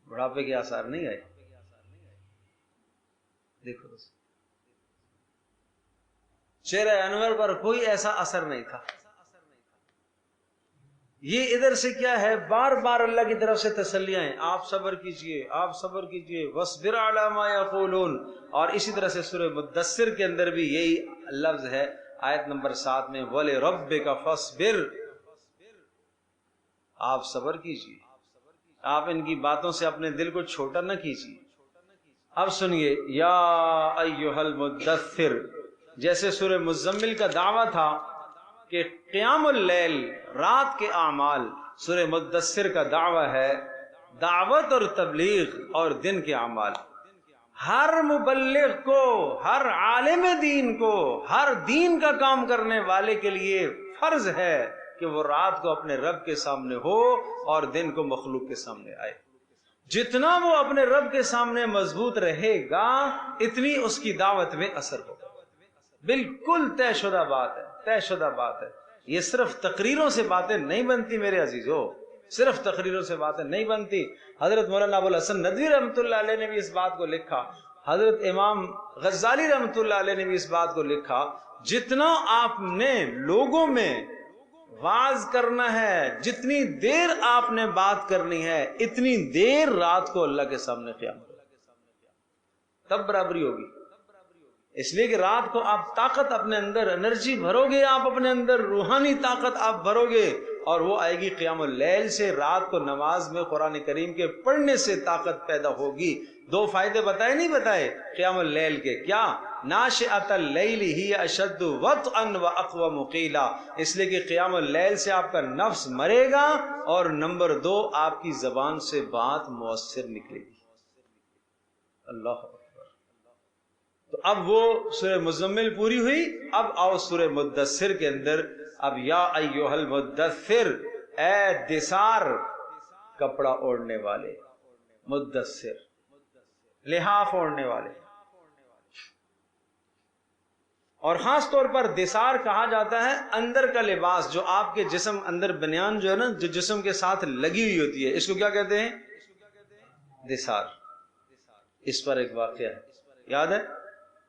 بڑھاپے کے آثار نہیں آئے. دیکھو چہرہ انور پر کوئی ایسا اثر نہیں تھا. یہ ادھر سے کیا ہے، بار بار اللہ کی طرف سے تسلیاں ہیں، آپ صبر کیجئے، آپ صبر کیجئے، وَاصْبِرْ عَلَىٰ مَا يَقُولُونَ. اور اسی طرح سے سورہ مدثر کے اندر بھی یہی لفظ ہے، آیت نمبر 7 میں وَلِرَبِّكَ فَاصْبِرْ. آپ صبر کیجئے، آپ ان کی باتوں سے اپنے دل کو چھوٹا نہ کیجئے. اب سنیے، یا ایھا المدثر، جیسے سورہ مزمل کا دعویٰ تھا کہ قیام اللیل رات کے اعمال، سورہ مدثر کا دعویٰ ہے دعوت اور تبلیغ اور دن کے اعمال. ہر مبلغ کو، ہر عالم دین کو، ہر دین کا کام کرنے والے کے لیے فرض ہے کہ وہ رات کو اپنے رب کے سامنے ہو اور دن کو مخلوق کے سامنے آئے. جتنا وہ اپنے رب کے سامنے مضبوط رہے گا اتنی اس کی دعوت میں اثر ہوگا. بالکل طے شدہ بات ہے، طے شدہ بات ہے. یہ صرف تقریروں سے باتیں نہیں بنتی میرے عزیزو، صرف تقریروں سے باتیں نہیں بنتی. حضرت مولانا ابو الحسن ندوی رحمۃ اللہ علیہ نے بھی اس بات کو لکھا، حضرت امام غزالی رحمۃ اللہ علیہ نے بھی اس بات کو لکھا، جتنا آپ نے لوگوں میں واز کرنا ہے، جتنی دیر آپ نے بات کرنی ہے، اتنی دیر رات کو اللہ کے سامنے قیام کرو، تب برابری ہوگی. اس لیے کہ رات کو آپ طاقت اپنے اندر، انرجی بھرو گے، آپ اپنے اندر روحانی طاقت آپ بھرو گے، اور وہ آئے گی قیام اللیل سے. رات کو نماز میں قرآن کریم کے پڑھنے سے طاقت پیدا ہوگی. 2 فائدے بتائے نہیں بتائے قیام اللیل کے؟ کیا؟ ناشئۃ اللیل ہی اشد وطئا واقوم قیلا، اس لیے کہ قیام اللیل سے آپ کا نفس مرے گا، اور نمبر 2 آپ کی زبان سے بات مؤثر نکلے گی. اللہ. تو اب وہ سورہ مزمل پوری ہوئی. اب آؤ سورہ مدثر کے اندر. اب یا ایھا المدثر، اے دثار، کپڑا اوڑھنے والے، مدثر لحاف اوڑھنے والے. اور خاص طور پر دثار کہا جاتا ہے اندر کا لباس، جو آپ کے جسم اندر، بنیان جو ہے نا، جو جسم کے ساتھ لگی ہوئی ہوتی ہے، اس کو کیا کہتے ہیں؟ دثار. اس پر ایک واقعہ ہے، یاد ہے؟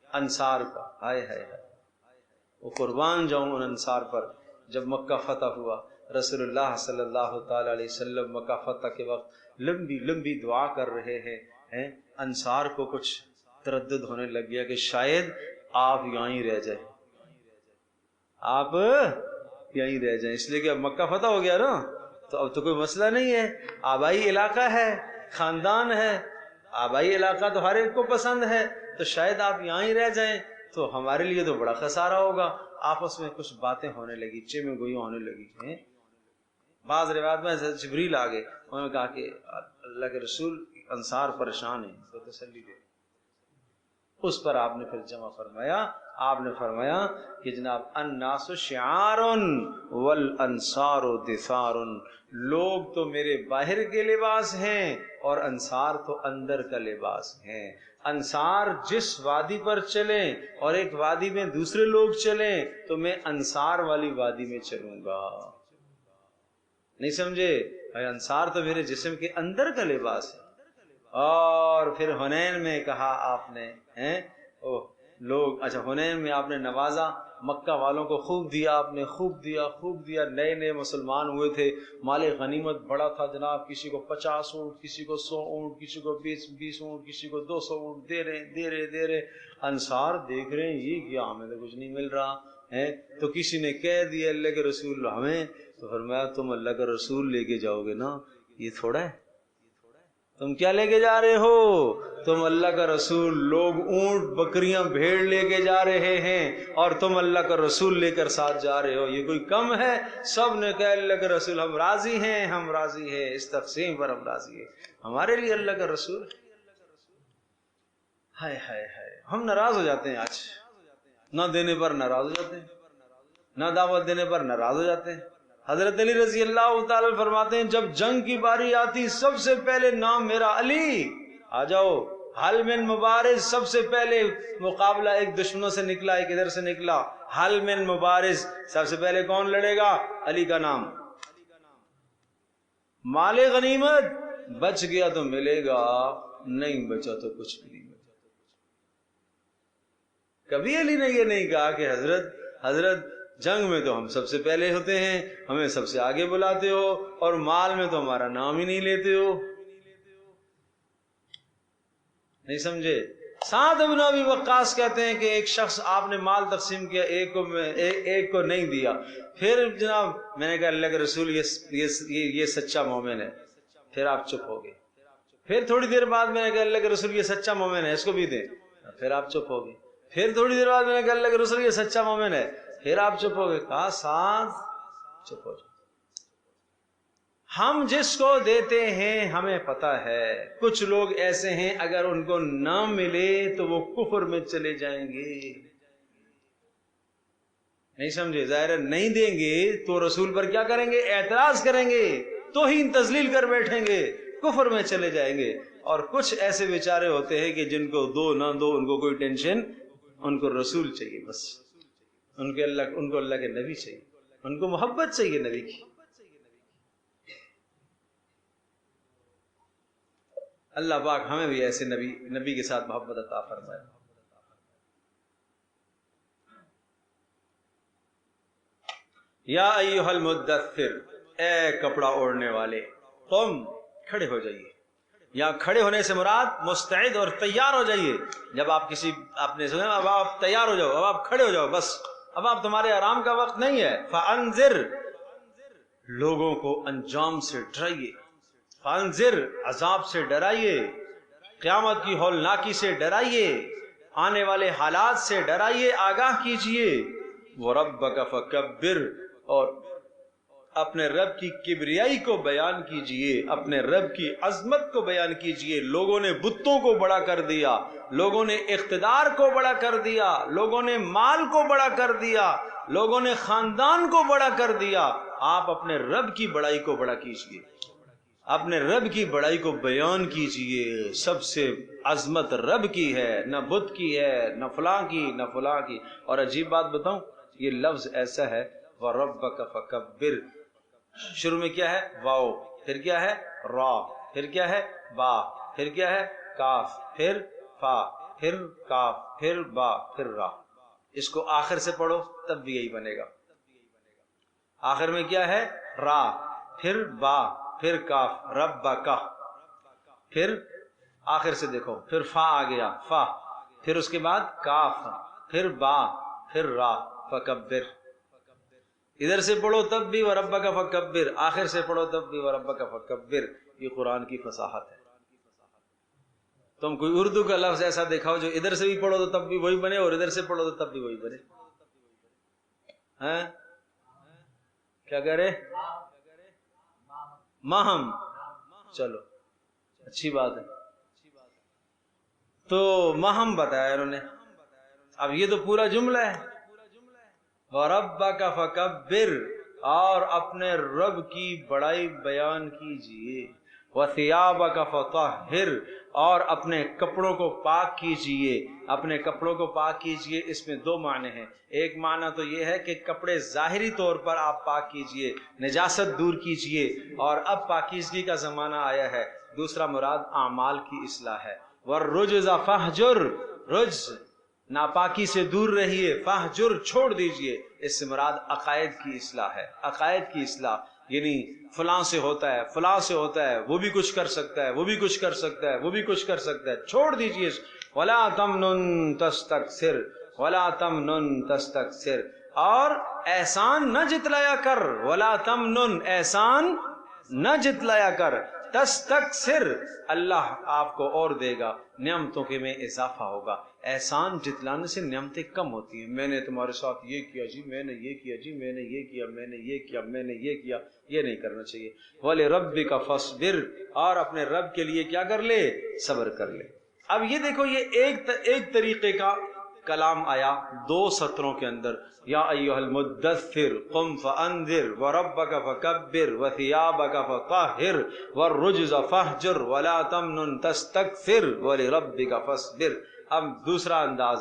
انصار کا. ہائے ہائے ہائے، وہ قربان جاؤں ان انصار پر. جب مکہ فتح ہوا، رسول اللہ صلی اللہ تعالی علیہ وسلم مکہ فتح کے وقت لمبی لمبی دعا کر رہے ہیں. انصار کو کچھ تردد ہونے لگ گیا کہ شاید آپ یہاں ہی رہ جائیں، آپ یہیں رہ جائیں، اس لیے کہ اب مکہ فتح ہو گیا نا، تو اب تو کوئی مسئلہ نہیں ہے، آبائی علاقہ ہے، خاندان ہے، آبائی علاقہ تو ہر ایک کو پسند ہے، تو شاید آپ یہاں ہی رہ جائیں تو ہمارے لیے تو بڑا خسارہ ہوگا. آپس میں کچھ باتیں ہونے لگی، چیمیں گوئیاں ہونے لگی ہیں. بعض روایات میں جبریل آ گئے، انہوں نے کہا کہ اللہ کے رسول انصار پریشان ہیں، تو تسلی دے. اس پر آپ نے پھر جمع فرمایا، آپ نے فرمایا کہ جناب الناس شعار والانصار دثار، لوگ تو میرے باہر کے لباس ہیں اور انصار تو اندر کا لباس ہیں. انصار جس وادی پر چلیں اور ایک وادی میں دوسرے لوگ چلیں تو میں انصار والی وادی میں چلوں گا. نہیں سمجھے؟ انصار تو میرے جسم کے اندر کا لباس ہے. اور پھر حنین میں کہا آپ نے لوگ، اچھا حنین میں آپ نے نوازا، مکہ والوں کو خوب دیا، آپ نے خوب دیا، خوب دیا. نئے نئے مسلمان ہوئے تھے، مال غنیمت بڑا تھا جناب، کسی کو 50 اونٹ، کسی کو 100 اونٹ، کسی کو 20 اونٹ، کسی کو 200 اونٹ دے رہے. انصار دیکھ رہے ہیں یہ کیا، ہمیں تو کچھ نہیں مل رہا ہے. تو کسی نے کہہ دیا اللہ کے رسول ہمیں، تو فرمایا تم اللہ کا رسول لے کے جاؤ گے نا، یہ تھوڑا ہے. تم کیا لے کے جا رہے ہو؟ تم اللہ کا رسول. لوگ اونٹ، بکریاں، بھیڑ لے کے جا رہے ہیں اور تم اللہ کا رسول لے کر ساتھ جا رہے ہو، یہ کوئی کم ہے؟ سب نے کہا اللہ کا رسول ہم راضی ہیں، ہم راضی ہیں، اس تقسیم پر ہم راضی ہیں، ہمارے لیے اللہ کا رسول. ہائے ہائے ہائے، ہم ناراض ہو جاتے ہیں آج، نہ دینے پر ناراض ہو جاتے ہیں، نہ دعوت دینے پر ناراض ہو جاتے ہیں. حضرت علی رضی اللہ تعالی فرماتے ہیں جب جنگ کی باری آتی سب سے پہلے نام میرا علی، آ جاؤ. حل من مبارز، سب سے پہلے مقابلہ ایک دشمنوں سے نکلا، ایک ادھر سے نکلا. حل من مبارز، سب سے پہلے کون لڑے گا؟ علی کا نام. مال غنیمت بچ گیا تو ملے گا، نہیں بچا تو کچھ بھی نہیں بچا. کبھی علی نے یہ نہیں کہا کہ حضرت جنگ میں تو ہم سب سے پہلے ہوتے ہیں، ہمیں سب سے آگے بلاتے ہو، اور مال میں تو ہمارا نام ہی نہیں لیتے ہو. نہیں سمجھے؟ سعد بن ابی وقاص کہتے ہیں کہ ایک شخص، آپ نے مال تقسیم کیا، ایک کو نہیں دیا. پھر جناب میں نے کہا اللہ کے رسول یہ سچا مومن ہے. پھر آپ چپ ہو گئے. پھر تھوڑی دیر بعد میں نے کہا اللہ کے رسول یہ سچا مومن ہے، اس کو بھی دیں. پھر آپ چپ ہو گئے. پھر تھوڑی دیر بعد میں نے کہا اللہ کے رسول یہ سچا مومن ہے، پھر آپ چپ ہو گئے. کہا سعد چپ ہو جائے. ہم جس کو دیتے ہیں ہمیں پتا ہے، کچھ لوگ ایسے ہیں اگر ان کو نہ ملے تو وہ کفر میں چلے جائیں گے. نہیں سمجھے؟ ظاہر نہیں دیں گے تو رسول پر کیا کریں گے؟ اعتراض کریں گے، توہین تذلیل کر بیٹھیں گے، کفر میں چلے جائیں گے. اور کچھ ایسے بیچارے ہوتے ہیں کہ جن کو دو نہ دو ان کو کوئی ٹینشن، ان کو رسول چاہیے بس، ان کو اللہ کے نبی چاہیے، ان کو محبت چاہیے نبی کی. اللہ پاک ہمیں بھی ایسے نبی کے ساتھ محبت عطا فرمائے. یا ایھا المدثر، اے کپڑا اوڑھنے والے، تم کھڑے ہو جائیے. یا کھڑے ہونے سے مراد مستعد اور تیار ہو جائیے. جب آپ آپ نے سنا اب آپ تیار ہو جاؤ، اب آپ کھڑے ہو جاؤ، بس اب آپ تمہارے آرام کا وقت نہیں ہے. فانذر، لوگوں کو انجام سے ڈرائیے. فانذر، عذاب سے ڈرائیے، قیامت کی ہولناکی سے ڈرائیے، آنے والے حالات سے ڈرائیے، آگاہ کیجئے. وَرَبَّكَ فَكَبِّرْ، اور اپنے رب کی کبریائی کو بیان کیجئے، اپنے رب کی عظمت کو بیان کیجئے. لوگوں نے بتوں کو بڑا کر دیا، لوگوں نے اقتدار کو بڑا کر دیا، لوگوں نے مال کو بڑا کر دیا، لوگوں نے خاندان کو بڑا کر دیا. آپ اپنے رب کی بڑائی کو بڑا کیجئے، اپنے رب کی بڑائی کو بیان کیجئے. سب سے عظمت رب کی ہے، نہ بت کی ہے، نہ فلاں کی، نہ فلاں کی. اور عجیب بات بتاؤں، یہ لفظ ایسا ہے وَرَبَّكَ فَكَبِّرْ، شروع میں کیا ہے؟ واو، پھر کیا ہے؟ را، پھر کیا ہے؟ با، پھر کیا ہے؟ کاف، پھر فا، پھر کاف، پھر با، پھر را. اس کو آخر سے پڑھو تب بھی یہی بنے گا. آخر میں کیا ہے؟ را، پھر با، پھر کاف، ربک، پھر آخر سے دیکھو، پھر فا آ گیا، فا، پھر اس کے بعد کاف، پھر با، پھر را. فکبر، ادھر سے پڑھو تب بھی وربک فکبر، آخر سے پڑھو تب بھی وربک فکبر. یہ قرآن کی فصاحت ہے. تم کوئی اردو کا لفظ ایسا دکھاؤ جو ادھر سے بھی پڑھو تو تب بھی وہی بنے اور ادھر سے پڑھو تو تب بھی وہی بنے. ہاں کیا کہہ رہے؟ ماہم، چلو اچھی بات ہے. تو ماہم بتایا انہوں نے. اب یہ تو پورا جملہ ہے، وَرَبَّكَ فَكَبِّرْ، اور اپنے رب کی بڑائی بیان کیجئے. وَثِيَابَكَ فَطَهِّرْ، اور اپنے کپڑوں کو پاک کیجئے. اپنے کپڑوں کو پاک کیجئے، اس میں دو معنی ہیں. ایک معنی تو یہ ہے کہ کپڑے ظاہری طور پر آپ پاک کیجئے، نجاست دور کیجئے، اور اب پاکیزگی کا زمانہ آیا ہے. دوسرا مراد اعمال کی اصلاح ہے. وَالرُّجْزَ فَاهْجُرْ، رجز ناپاکی سے دور رہیے، فاہجر چھوڑ دیجئے. اس سے مراد عقائد کی اصلاح ہے. عقائد کی اصلاح یعنی فلاں سے ہوتا ہے، فلاں سے ہوتا ہے، وہ بھی کچھ کر سکتا ہے، وہ بھی کچھ کر سکتا ہے، وہ بھی کچھ کر سکتا ہے، چھوڑ دیجئے. وَلَا تَمْنُن تَسْتَكْثِرْ، وَلَا تَمْنُن تَسْتَكْثِرْ، اور احسان نہ جتلایا کر. وَلَا تَمْنُن، احسان نہ جتلایا کر. تستکثر، اللہ آپ کو اور دے گا، نعمتوں کے میں اضافہ ہوگا. احسان جتلانے سے نعمتیں کم ہوتی ہیں. میں نے تمہارے ساتھ یہ کیا جی، میں نے یہ کیا جی، میں نے یہ کیا، میں نے یہ کیا، میں نے یہ کیا، یہ نہیں کرنا چاہیے. وَلِرَبِّكَ فَاصْبِرْ، اور اپنے رب کے لیے کیا کر لے؟ صبر کر لے. اب یہ دیکھو، یہ ایک طریقے کا کلام آیا 2 سطروں کے اندر، یا ایھا المدثر قم فانذر وربک فکبر وثیابک فطہر والرجز فاہجر ولا تمنن تستکثر ولربک فاصبر۔ اب دوسرا انداز،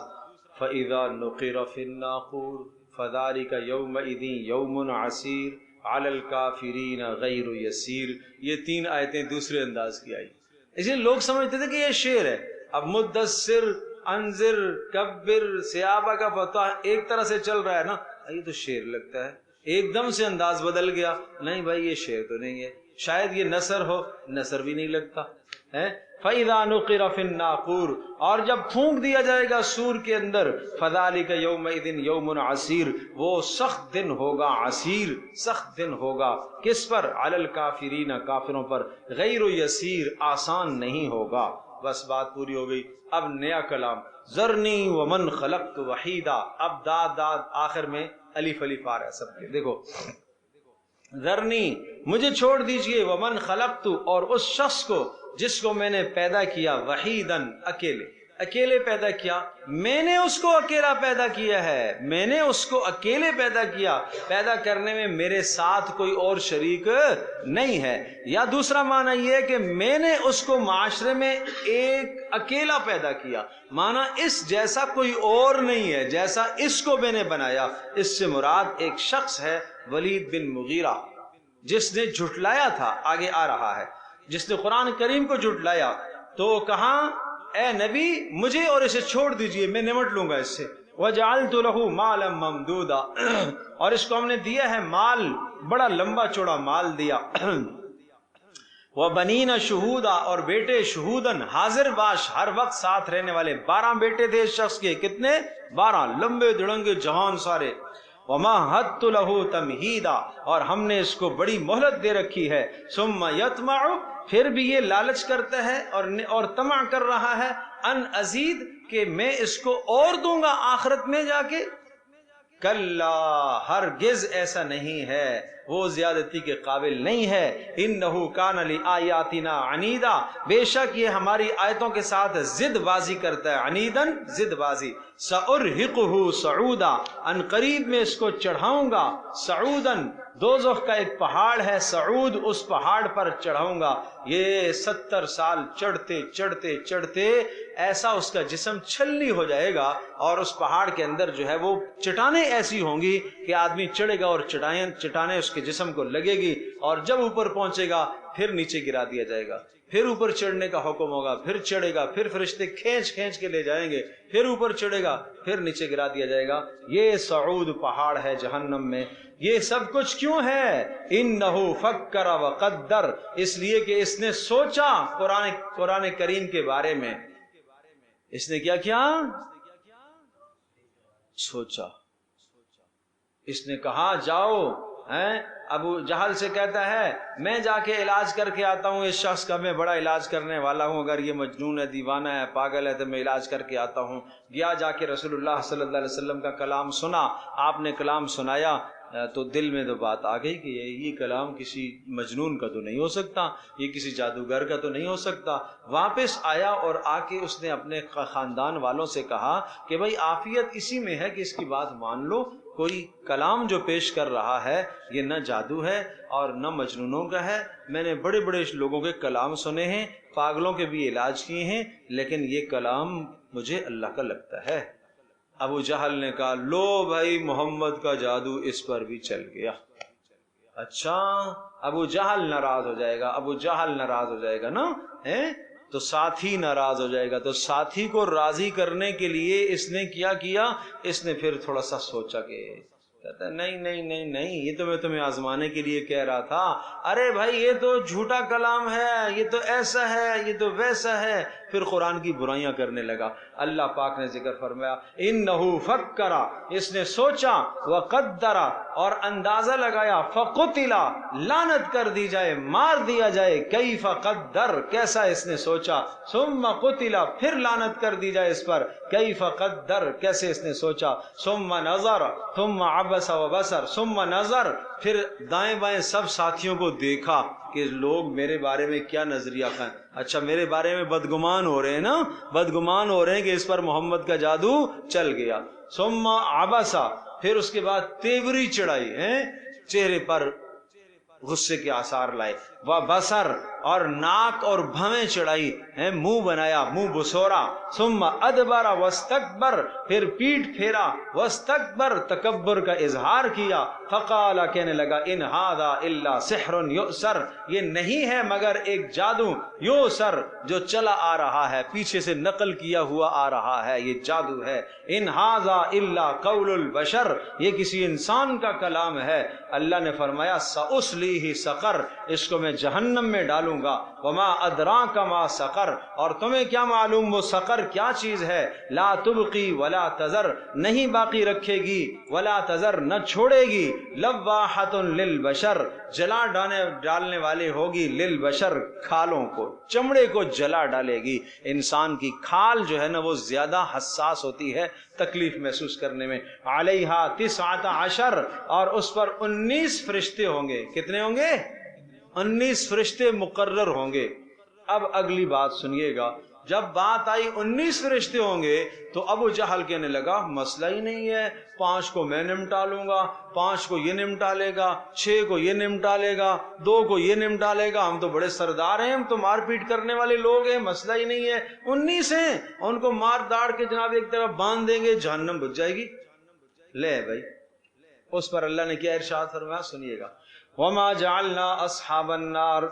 فَإِذَا نُقِرَ فِي النَّاقُورِ فَذَلِكَ يَوْمَئِذٍ يَوْمٌ عَسِيرٌ عَلَى الْكَافِرِينَ غَيْرُ يَسِيرٌ۔ یہ 3 آیتیں دوسرے انداز کی آئی، اس لیے لوگ سمجھتے تھے کہ یہ شعر ہے۔ اب مدثر، انذر، کبر، ثیابک فطہر ایک طرح سے چل رہا ہے نا، یہ تو شعر لگتا ہے، ایک دم سے انداز بدل گیا، نہیں بھائی یہ شعر تو نہیں ہے، شاید یہ نثر ہو، نثر بھی نہیں لگتا ہے۔ فَإِذَا نُقِرَ فِي النَّاقُورِ، اور جب پھونک دیا جائے گا سور کے اندر، فَذَلِكَ يَوْمَئِذٍ يَوْمٌ عَسِيرٌ، وہ سخت دن ہوگا، عسیر سخت دن ہوگا، کس پر؟ عَلَى الْكَافِرِينَ کافروں پر، غیر یسیر آسان نہیں ہوگا۔ بس بات پوری ہو گئی۔ اب نیا کلام، ذرنی ومن خلقت وحیدا، اب داد آخر میں الف الف آ رہا ہے سب کے، دیکھو ذرنی مجھے چھوڑ دیجئے، ومن خلقت اور اس شخص کو جس کو میں نے پیدا کیا، وحیدن اکیلے پیدا کیا، میں نے اس کو اکیلا پیدا کیا ہے، میں نے اس کو اکیلے پیدا کیا، پیدا کرنے میں میرے ساتھ کوئی اور شریک نہیں ہے۔ یا دوسرا معنی یہ ہے کہ میں نے اس کو معاشرے میں ایک اکیلا پیدا کیا، معنی اس جیسا کوئی اور نہیں ہے، جیسا اس کو میں نے بنایا۔ اس سے مراد ایک شخص ہے ولید بن مغیرہ، جس نے جھٹلایا تھا، آگے آ رہا ہے، جس نے قرآن کریم کو جھٹلایا، تو کہا اے نبی مجھے اور اسے چھوڑ دیجئے، میں نمٹ لوں گا اس سے۔ وَجَعَلْتُ لَهُ مَالًا مَمْدُودًا، اور اس کو ہم نے دیا ہے مال، بڑا لمبا چوڑا مال دیا۔ وَبَنِينَ شُهُودًا، اور بیٹے شہودن حاضر باش، ہر وقت ساتھ رہنے والے، 12 بیٹے تھے اس شخص کے، کتنے؟ 12، لمبے دڑنگے جہان سارے۔ وَمَهَّدتُّ لَهُ تَمْهِيدًا، اور ہم نے اس کو بڑی مہلت دے رکھی ہے۔ ثُمَّ يَطْمَعُ، پھر بھی یہ لالچ کرتا ہے اور طمع کر رہا ہے، ان ازید، کہ میں اس کو اور دوں گا آخرت میں جا کے۔ کلا، ہرگز ایسا نہیں ہے، وہ زیادتی کے قابل نہیں ہے۔ انہ کان لآیاتنا عنیدا، بے شک یہ ہماری آیتوں کے ساتھ ضد بازی کرتا ہے، عنیدن ضد بازی۔ سأرہقہ صعودا، ان قریب میں اس کو چڑھاؤں گا، صعودن، دوزخ کا ایک پہاڑ ہے صعود، اس پہاڑ پر چڑھاؤں گا۔ یہ 70 سال چڑھتے چڑھتے چڑھتے ایسا اس کا جسم چھلنی ہو جائے گا، اور اس پہاڑ کے اندر جو ہے وہ چٹانیں ایسی ہوں گی کہ آدمی چڑھے گا اور چٹانیں اس کے جسم کو لگے گی، اور جب اوپر پہنچے گا پھر نیچے گرا دیا جائے گا، پھر اوپر چڑھنے کا حکم ہوگا، پھر چڑھے گا، پھر فرشتے کھینچ کھینچ کے لے جائیں گے، پھر اوپر چڑھے گا، پھر نیچے گرا دیا جائے گا۔ یہ صعود پہاڑ ہے جہنم میں۔ یہ سب کچھ کیوں ہے؟ انہ فکر وقدر، اس لیے کہ اس نے سوچا قرآن کریم کے بارے میں۔ اس نے کیا سوچا، اس نے کہا جاؤ، ابو جہل سے کہتا ہے میں جا کے علاج کر کے آتا ہوں، اس شخص کا میں بڑا علاج کرنے والا ہوں، اگر یہ مجنون ہے، دیوانہ ہے، پاگل ہے تو میں علاج کر کے آتا ہوں۔ گیا، جا کے رسول اللہ صلی اللہ علیہ وسلم کا کلام سنا، آپ نے کلام سنایا تو دل میں تو بات آ گئی کہ یہ کلام کسی مجنون کا تو نہیں ہو سکتا، یہ کسی جادوگر کا تو نہیں ہو سکتا۔ واپس آیا اور آ کے اس نے اپنے خاندان والوں سے کہا کہ بھائی عافیت اسی میں ہے کہ اس کی بات مان لو، کوئی کلام جو پیش کر رہا ہے یہ نہ جادو ہے اور نہ مجنونوں کا ہے، میں نے بڑے بڑے لوگوں کے کلام سنے ہیں، پاگلوں کے بھی علاج کیے ہیں، لیکن یہ کلام مجھے اللہ کا لگتا ہے۔ ابو جہل نے کہا لو بھائی محمد کا جادو اس پر بھی چل گیا۔ اچھا، ابو جہل ناراض ہو جائے گا، ابو جہل ناراض ہو جائے گا نا، تو ساتھی ناراض ہو جائے گا، تو ساتھی کو راضی کرنے کے لیے اس نے کیا، اس نے پھر تھوڑا سا سوچا کہ کہتا ہے نہیں، یہ تو میں تمہیں آزمانے کے لیے کہہ رہا تھا، ارے بھائی یہ تو جھوٹا کلام ہے، یہ تو ایسا ہے، یہ تو ویسا ہے، پھر قرآن کی برائیاں کرنے لگا۔ اللہ پاک نے ذکر فرمایا انہ فکر، اس نے سوچا، وقدر، اور اندازہ لگایا، فقتل، لعنت کر دی جائے، مار دیا جائے، کیف قدر، کیسا اس نے سوچا، ثم قتل، پھر لعنت کر دی جائے اس پر، کیف قدر، کیسے اس نے سوچا، ثم نظر، ثم عبس وبصر، ثم نظر، پھر دائیں بائیں سب ساتھیوں کو دیکھا، کہ لوگ میرے بارے میں کیا نظریہ خان، اچھا میرے بارے میں بدگمان ہو رہے ہیں نا، بدگمان ہو رہے ہیں کہ اس پر محمد کا جادو چل گیا. ثم عبسا، پھر اس کے بعد تیوری چڑھائی ہے، چہرے پر غصے کے آثار لائے. وبصر، اور ناک اور بھویں چڑھائی ہے، منہ بنایا، منہ بسورا. ثم ادبر واستکبر، پھر پیٹ پھیرا، واستکبر، تکبر کا اظہار کیا. فقال، کہنے لگا، ان ھذا الا سحر یؤثر، یہ نہیں ہے مگر ایک جادو، یؤثر، جو چلا آ رہا ہے، پیچھے سے نقل کیا ہوا آ رہا ہے، یہ جادو ہے. ان ھذا الا قول البشر، یہ کسی انسان کا کلام ہے. اللہ نے فرمایا سأصلیہ سقر، اس کو میں جہنم میں ڈالوں گا. وما ادراک ما سقر، اور تمہیں کیا معلوم وہ سقر کیا چیز ہے. لا تبقی ولا تذر، نہیں باقی رکھے گی، ولا تذر، نہ چھوڑے گی. لواحۃ للبشر، جلا ڈالنے والے ہوگی، للبشر، کھالوں کو، چمڑے کو جلا ڈالے گی. انسان کی کھال جو ہے نا وہ زیادہ حساس ہوتی ہے تکلیف محسوس کرنے میں. علیہا 19، اور اس پر 19 فرشتے ہوں گے. کتنے ہوں گے؟ 19 فرشتے مقرر ہوں گے. اب اگلی بات سنیے گا، جب بات آئی 19 فرشتے ہوں گے تو ابو جہل کہنے لگا مسئلہ ہی نہیں ہے، 5 کو میں نمٹا لوں گا، 5 کو یہ نمٹا لے گا، 6 کو یہ نمٹا لے گا، 2 کو یہ نمٹا لے گا، ہم تو بڑے سردار ہیں، ہم تو مار پیٹ کرنے والے لوگ ہیں، مسئلہ ہی نہیں ہے. 19 ہیں، ان کو مار داڑ کے جناب ایک طرف باندھ دیں گے، جہنم بچ جائے گی. لے بھائی، اس پر اللہ نے کیا ارشاد فرمایا، سنیے گا. وما جعلنا اصحاب النار،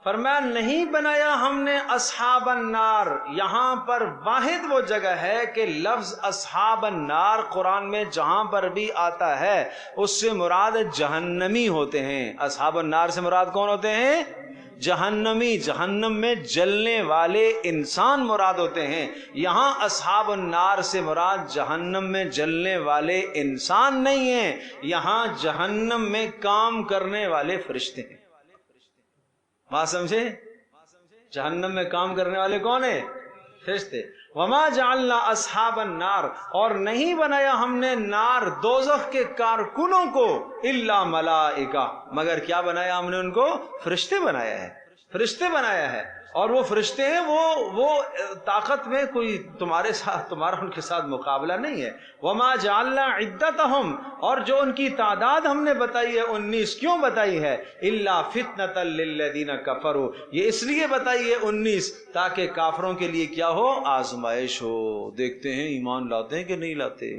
فرمایا نہیں بنایا ہم نے اصحاب النار. یہاں پر واحد وہ جگہ ہے کہ لفظ اصحاب النار قرآن میں جہاں پر بھی آتا ہے اس سے مراد جہنمی ہوتے ہیں. اصحاب النار سے مراد کون ہوتے ہیں؟ جہنمی، جہنم میں جلنے والے انسان مراد ہوتے ہیں. یہاں اصحاب النار سے مراد جہنم میں جلنے والے انسان نہیں ہیں، یہاں جہنم میں کام کرنے والے فرشتے ہیں. بات سمجھے؟ جہنم میں کام کرنے والے کون ہیں؟ فرشتے. وما جعلنا اصحاب النار، اور نہیں بنایا ہم نے نار، دوزخ کے کارکنوں کو، الا ملائکہ، مگر کیا بنایا ہم نے ان کو؟ فرشتے بنایا ہے، فرشتے بنایا ہے. اور وہ فرشتے ہیں، وہ طاقت میں کوئی تمہارا ان کے ساتھ مقابلہ نہیں ہے. وما جعلنا عدتہم، اور جو ان کی تعداد ہم نے بتائی ہے 19، کیوں بتائی ہے؟ الا فتنۃ للذین کفروا، یہ اس لیے بتائی ہے 19 تاکہ کافروں کے لیے کیا ہو؟ آزمائش ہو. دیکھتے ہیں ایمان لاتے ہیں کہ نہیں لاتے.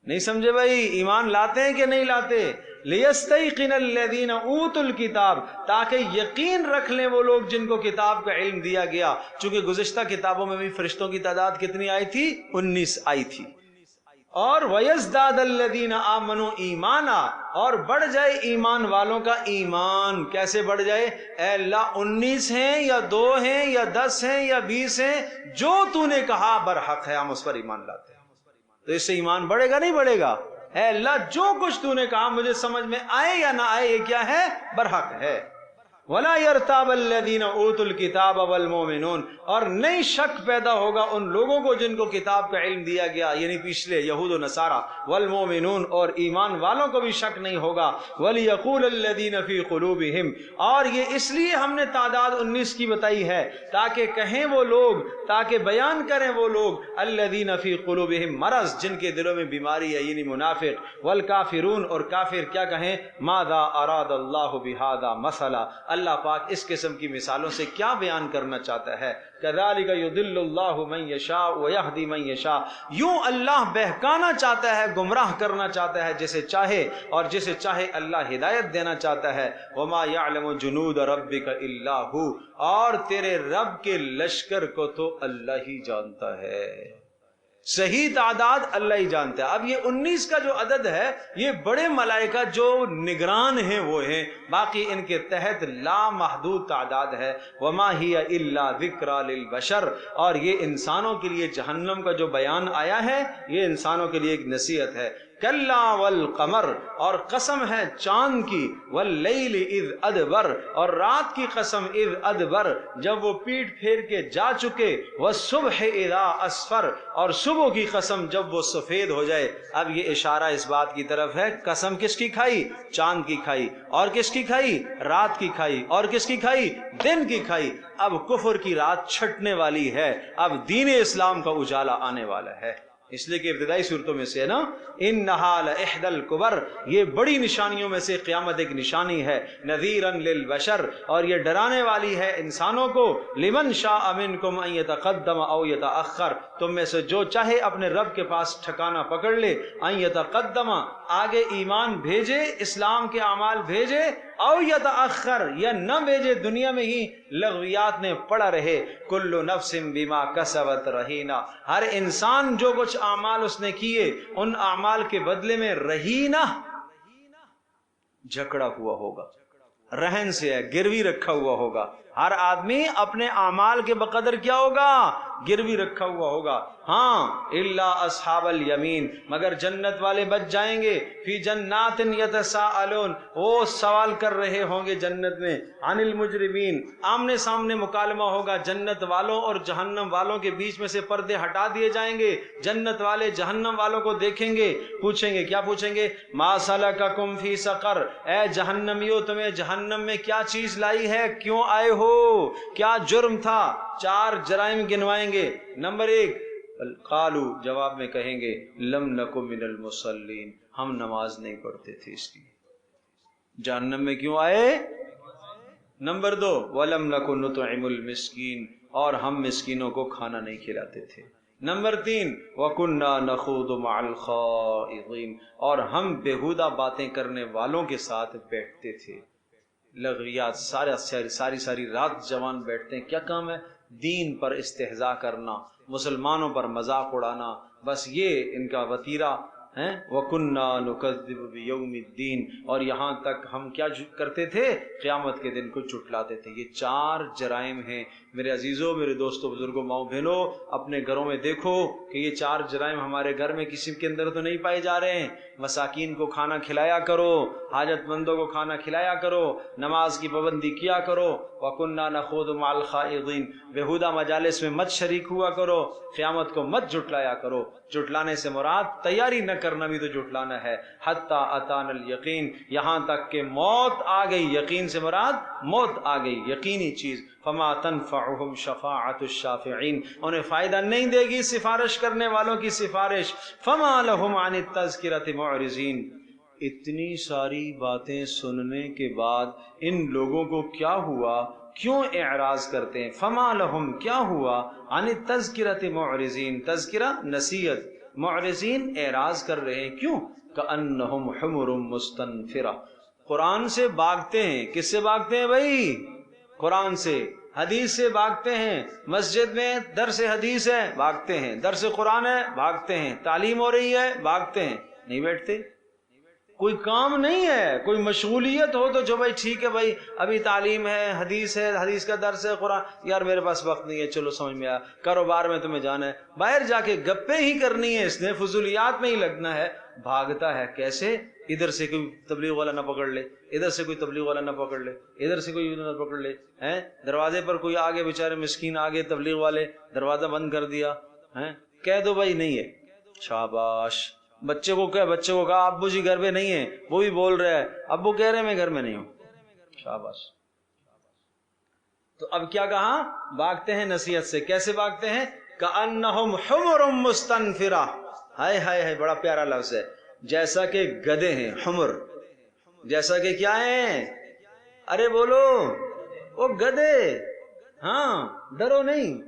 نہیں سمجھے بھائی؟ ایمان لاتے ہیں کہ نہیں لاتے؟ لیستیقن الذین اوتوا الکتاب، تاکہ یقین رکھ لیں وہ لوگ جن کو کتاب کا علم دیا گیا. چونکہ گزشتہ کتابوں میں بھی فرشتوں کی تعداد کتنی آئی تھی؟ 19 آئی تھی. اور وَيَزْدَادَ الَّذِينَ آمَنُوا ایمانا، اور بڑھ جائے ایمان والوں کا ایمان. کیسے بڑھ جائے؟ اے اللہ 19 ہیں یا 2 ہیں یا 10 ہیں یا 20 ہیں، جو تو نے کہا برحق ہے، ہم اس پر ایمان لاتے ہیں. تو اس سے ایمان بڑھے گا نہیں بڑھے گا؟ اے اللہ جو کچھ تو نے کہا مجھے سمجھ میں آئے یا نہ آئے، یہ کیا ہے؟ برحق ہے. وَلَا يَرْتَابَ الَّذِينَ أُوتُوا الْكِتَابَ وَالْمُؤْمِنُونَ، اور نہیں شک پیدا ہوگا ان لوگوں کو جن کو کتاب کا علم دیا گیا، یعنی پچھلے یہود و نصارہ، والمؤمنون، اور ایمان والوں کو بھی شک نہیں ہوگا. وَلِيَقُولَ الَّذِينَ فِي قُلُوبِهِمْ، اور یہ اس لیے ہم نے تعداد 19 کی بتائی ہے تاکہ کہیں وہ لوگ، تاکہ بیان کریں وہ لوگ، الَّذِينَ فِي قُلُوبِهِمْ مرض، جن کے دلوں میں بیماری ہے، یعنی منافق. والکافرون، اور کافر کیا کہیں؟ ماذا اراد اللہ بہذا مثلا، اللہ پاک اس قسم کی مثالوں سے کیا بیان کرنا چاہتا ہے؟ کذالک یضل اللہ من یشاء ویہدی من یشاء، یوں اللہ بہکانا چاہتا ہے، گمراہ کرنا چاہتا ہے جسے چاہے، اور جسے چاہے اللہ ہدایت دینا چاہتا ہے. وما یعلم جنود ربک الا ہو، اور تیرے رب کے لشکر کو تو اللہ ہی جانتا ہے. صحیح تعداد اللہ ہی جانتا ہے. اب یہ 19 کا جو عدد ہے یہ بڑے ملائکہ جو نگران ہیں وہ ہیں، باقی ان کے تحت لامحدود تعداد ہے. وما ہی الا ذکری للبشر، اور یہ انسانوں کے لیے جہنم کا جو بیان آیا ہے یہ انسانوں کے لیے ایک نصیحت ہے. کلا والقمر، اور قسم ہے چاند کی، واللیل اذ ادبر، اور رات کی قسم اذ ادبر، جب وہ پیٹ پھیر کے جا چکے، والصبح اذا اسفر، اور صبح کی قسم جب وہ سفید ہو جائے۔ اب یہ اشارہ اس بات کی طرف ہے قسم کس کی کھائی؟ چاند کی کھائی، اور کس کی کھائی؟ رات کی کھائی، اور کس کی کھائی؟ دن کی کھائی۔ اب کفر کی رات چھٹنے والی ہے، اب دین اسلام کا اجالا آنے والا ہے۔ اس لیے کہ ابتدائی صورتوں میں سے ہے نا، انہا لإحدى الکبر، یہ بڑی نشانیوں میں سے قیامت ایک نشانی ہے، نذیرا للبشر، اور یہ ڈرانے والی ہے انسانوں کو، لمن شاء منکم ان یتقدم او یتأخر، تم میں سے جو چاہے اپنے رب کے پاس ٹھکانہ پکڑ لے، ان یتقدم، آگے ایمان بھیجے، اسلام کے اعمال بھیجے، او یتأخر، یا نہ بھیجے، دنیا میں ہی لغویات میں پڑا رہے، کل نفس بما کسبت رہینہ، ہر انسان جو کچھ اعمال اس نے کیے ان اعمال کے بدلے میں رہینہ جھکڑا ہوا ہوگا، رہن سے ہے، گروی رکھا ہوا ہوگا۔ ہر آدمی اپنے اعمال کے بقدر کیا ہوگا؟ گروی رکھا ہوا ہوگا۔ ہاں الا اصحاب الیمین، مگر جنت والے بچ جائیں گے، فی جنات یتساءلون، وہ سوال کر رہے ہوں گے جنت میں، عن المجرمین، آمنے سامنے مکالمہ ہوگا، جنت والوں اور جہنم والوں کے بیچ میں سے پردے ہٹا دیے جائیں گے، جنت والے جہنم والوں کو دیکھیں گے، پوچھیں گے، کیا پوچھیں گے؟ ما سلککم فی سقر، اے جہنمیو تمہیں جہنم میں کیا چیز لائی ہے، کیوں آئے ہو، کیا جرم تھا؟ 4 جرائم گنوائیں گے۔ نمبر 1، قالو، جواب میں کہیں گے، لم نکو من المصلین، ہم نماز نہیں پڑھتے تھے، اس لیے جہنم میں کیوں آئے؟ نمبر 2، ولم نکو نطعم المسکین، اور ہم مسکینوں کو کھانا نہیں کھلاتے تھے۔ نمبر 3، وَكُنَّا نَخُوضُ مَعَ الْخَائِضِينَ، اور ہم بیہودہ باتیں کرنے والوں کے ساتھ بیٹھتے تھے۔ لغویات، ساری رات جوان بیٹھتے ہیں، کیا کام ہے؟ دین پر استہزاء کرنا، مسلمانوں پر مذاق اڑانا، بس یہ ان کا وتیرہ ہے۔ وَكُنَّا نُكَذِّبُ بِيَوْمِ الدِّينِ، اور یہاں تک ہم کیا کرتے تھے؟ قیامت کے دن کو جھٹلاتے تھے۔ یہ 4 جرائم ہیں میرے عزیزوں، میرے دوستوں، بزرگوں، ماؤں بہنوں، اپنے گھروں میں دیکھو کہ یہ 4 جرائم ہمارے گھر میں کسی کے اندر تو نہیں پائے جا رہے ہیں۔ مساکین کو کھانا کھلایا کرو، حاجت مندوں کو کھانا کھلایا کرو، نماز کی پابندی کیا کرو، وَكُنَّا نَخُوضُ مَعَ الْخَائِضِينَ، بیہودہ مجالس میں مت شریک ہوا کرو، قیامت کو مت جھٹلایا کرو۔ جھٹلانے سے مراد تیاری نہ کرنا بھی تو جھٹلانا ہے۔ حتی اتانا الیقین، یہاں تک کہ موت آ گئی، یقین سے مراد موت آ گئی، یقینی چیز۔ فما تنفعهم شفاعت الشافعین، انہیں فائدہ نہیں دے گی سفارش کرنے والوں کی سفارش۔ فما لهم عن التذکرۃ معرضین، اتنی ساری باتیں سننے کے بعد ان لوگوں کو کیا ہوا؟ کیوں اعراض کرتے ہیں؟ فما لہم، کیا ہوا؟ عن التذکرۃ معرضین، تذکرہ نصیحت، معرضین اعراض کر رہے ہیں، کیوں؟ کأنہم حمر مستنفرہ، قرآن سے بھاگتے ہیں۔ کس سے بھاگتے ہیں بھائی؟ قرآن سے، حدیث سے بھاگتے ہیں۔ مسجد میں درس حدیث ہے، بھاگتے ہیں، درس قرآن ہے، بھاگتے ہیں، تعلیم ہو رہی ہے، بھاگتے ہیں، نہیں بیٹھتے۔ کوئی کام نہیں ہے، کوئی مشغولیت ہو تو جو بھائی ٹھیک ہے بھائی ابھی تعلیم ہے، حدیث ہے، حدیث کا درس ہے، قرآن، یار میرے پاس وقت نہیں ہے، چلو سمجھ میں آیا، کاروبار میں تمہیں جانا ہے، باہر جا کے گپیں ہی کرنی ہے، اس نے فضولیات میں ہی لگنا ہے، بھاگتا ہے۔ کیسے؟ ادھر سے کوئی تبلیغ والا نہ پکڑ لے، ادھر سے کوئی تبلیغ والا نہ پکڑ لے، ادھر سے کوئی نہ پکڑ لے، ہیں دروازے پر کوئی آگے، بیچارے مسکین آگے تبلیغ والے دروازہ بند کر دیا، ہیں کہہ دو بھائی نہیں ہے، شاباش۔ بچے کو کہا ابو جی گھر پہ نہیں ہے، وہ بھی بول رہا ہے، ابو کہہ رہے ہیں میں گھر میں نہیں ہوں، شاباش۔ تو اب کیا کہا؟ بھاگتے ہیں نصیحت سے۔ کیسے بھاگتے ہیں؟ کأنہم حمر مستنفرہ، ہائے ہائے ہائے، بڑا پیارا لفظ ہے، جیسا کہ گدھے ہیں، حمر، جیسا کہ کیا ہیں؟ ارے بولو، وہ گدھے، ہاں ڈرو نہیں۔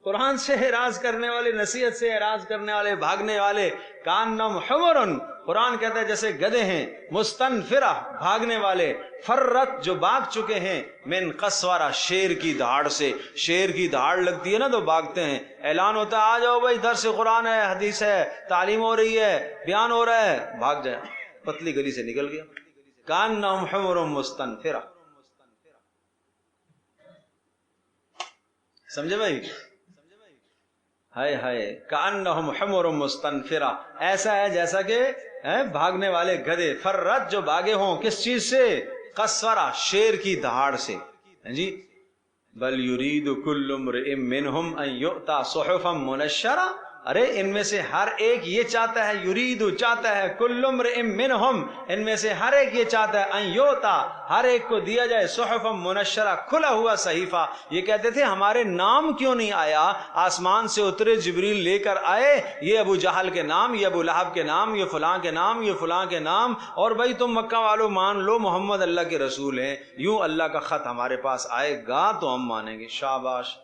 قرآن سے اعراض کرنے والے، نصیحت سے اعراض کرنے والے، بھاگنے والے، کانم حمرن، قرآن کہتا ہے جیسے گدھے ہیں، مستنفرہ، بھاگنے والے، فرت، جو بھاگ چکے ہیں، من قسورہ، شیر کی دھاڑ سے۔ شیر کی دھاڑ لگتی ہے نا تو بھاگتے ہیں، اعلان ہوتا ہے آ جاؤ بھائی درس قرآن ہے، حدیث ہے، تعلیم ہو رہی ہے، بیان ہو رہا ہے، بھاگ جائے، پتلی گلی سے نکل گیا۔ کانم حمر مستنفرہ، سمجھے بھائی؟ ہائے ہائے کأنہم حمر مستنفرہ، ایسا ہے جیسا کہ بھاگنے والے گدھے، فرت جو بھاگے ہوں کس چیز سے؟ قصورہ، شیر کی دہاڑ سے جی۔ بل یرید کل امرئ منہم ان یؤتی صحفا منشرہ، ارے ان میں سے ہر ایک یہ چاہتا ہے، یرید چاہتا ہے، کل امرئ منہم ان میں سے ہر ایک یہ چاہتا ہے، ان یؤتی ہر ایک کو دیا جائے، صحفا منشرہ کھلا ہوا صحیفہ۔ یہ کہتے تھے ہمارے نام کیوں نہیں آیا؟ آسمان سے اترے جبریل لے کر آئے، یہ ابو جہل کے نام، یہ ابو لہب کے نام، یہ فلاں کے نام، یہ فلاں کے نام، اور بھائی تم مکہ والوں مان لو محمد اللہ کے رسول ہیں، یوں اللہ کا خط ہمارے پاس آئے گا تو ہم مانیں گے۔ شاباش۔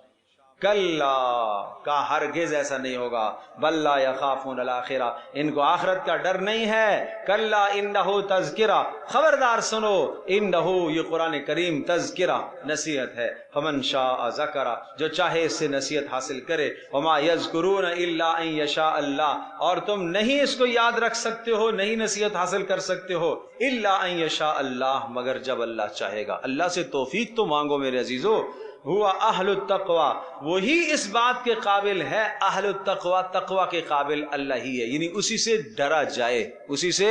کلا، کا ہرگز ایسا نہیں ہوگا، بل لا یخافون الآخرہ، ان کو آخرت کا ڈر نہیں ہے۔ کلا انہ تذکرہ، خبردار سنو، انہ یہ قرآن کریم تذکرہ نصیحت ہے، فمن شاء ذکرہ جو چاہے اس سے نصیحت حاصل کرے، وما یذکرون الا ان یشاء اللہ، اور تم نہیں اس کو یاد رکھ سکتے ہو، نہیں نصیحت حاصل کر سکتے ہو، الا ان یشاء اللہ مگر جب اللہ چاہے گا۔ اللہ سے توفیق تو مانگو میرے عزیزو۔ ہوا اہل التقوی، وہی اس بات کے قابل ہے، اہل التقوی تقوی کے قابل اللہ ہی ہے، یعنی اسی سے ڈرا جائے، اسی سے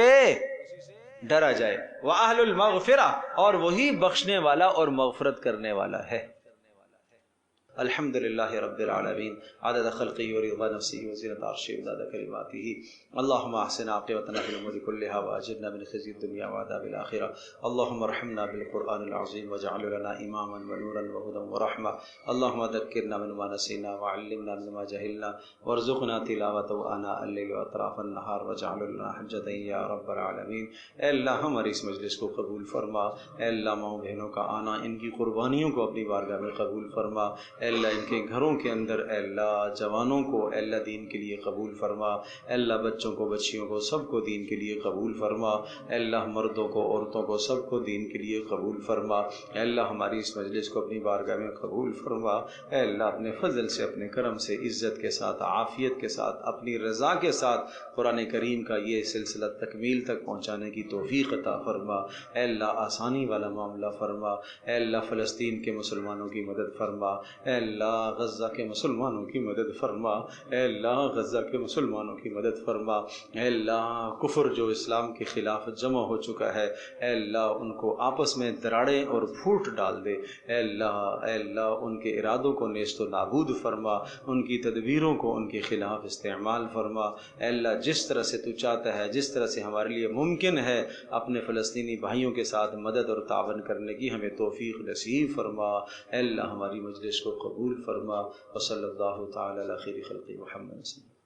ڈرا جائے۔ واہل المغفرہ، اور وہی بخشنے والا اور مغفرت کرنے والا ہے۔ الحمد للہ رب العالمین، عدد خلقہ ورضا نفسہ وزنۃ عرشہ ومداد کلماتہ۔ اللہم احسن عاقبتنا فی الامور کلہا واجرنا من خزی الدنیا وعذاب الآخرہ۔ اللہم ارحمنا بالقرآن العظیم واجعل لنا اماما ونورا وہدی ورحمہ۔ اللہم ذکرنا مما نسینا وعلمنا مما جہلنا وارزقنا تلاوتہ آناء اللیل واطراف النہار واجعل لنا حجۃ یا رب العالمین۔ اے اللہ ہماری اس مجلس کو قبول فرما، اے اللہ ماؤں بہنوں کا آنا، ان کی قربانیوں کو اپنی بارگاہ میں قبول فرما، اے اللہ ان کے گھروں کے اندر، اے اللہ جوانوں کو اے اللہ دین کے لیے قبول فرما، اے اللہ بچوں کو بچیوں کو سب کو دین کے لیے قبول فرما، اے اللہ مردوں کو عورتوں کو سب کو دین کے لیے قبول فرما، اے اللہ ہماری اس مجلس کو اپنی بارگاہ میں قبول فرما، اے اللہ اپنے فضل سے اپنے کرم سے عزت کے ساتھ عافیت کے ساتھ اپنی رضا کے ساتھ قرآن کریم کا یہ سلسلہ تکمیل تک پہنچانے کی توفیق عطا فرما، اے اللہ آسانی والا معاملہ فرما، اے اللہ فلسطین کے مسلمانوں کی مدد فرما، اے اللہ غزہ کے مسلمانوں کی مدد فرما، اے اللہ غزہ کے مسلمانوں کی مدد فرما، اے اللہ کفر جو اسلام کے خلاف جمع ہو چکا ہے، اے اللہ ان کو آپس میں دراڑے اور پھوٹ ڈال دے، اے اللہ ان کے ارادوں کو نیست و نابود فرما، ان کی تدبیروں کو ان کے خلاف استعمال فرما، اے اللہ جس طرح سے تو چاہتا ہے، جس طرح سے ہمارے لیے ممکن ہے، اپنے فلسطینی بھائیوں کے ساتھ مدد اور تعاون کرنے کی ہمیں توفیق نصیب فرما، اے اللہ ہماری مجلس کو قبول فرما، وصلی اللہ تعالی علی خیر خلق محمد صلی اللہ علیہ وسلم۔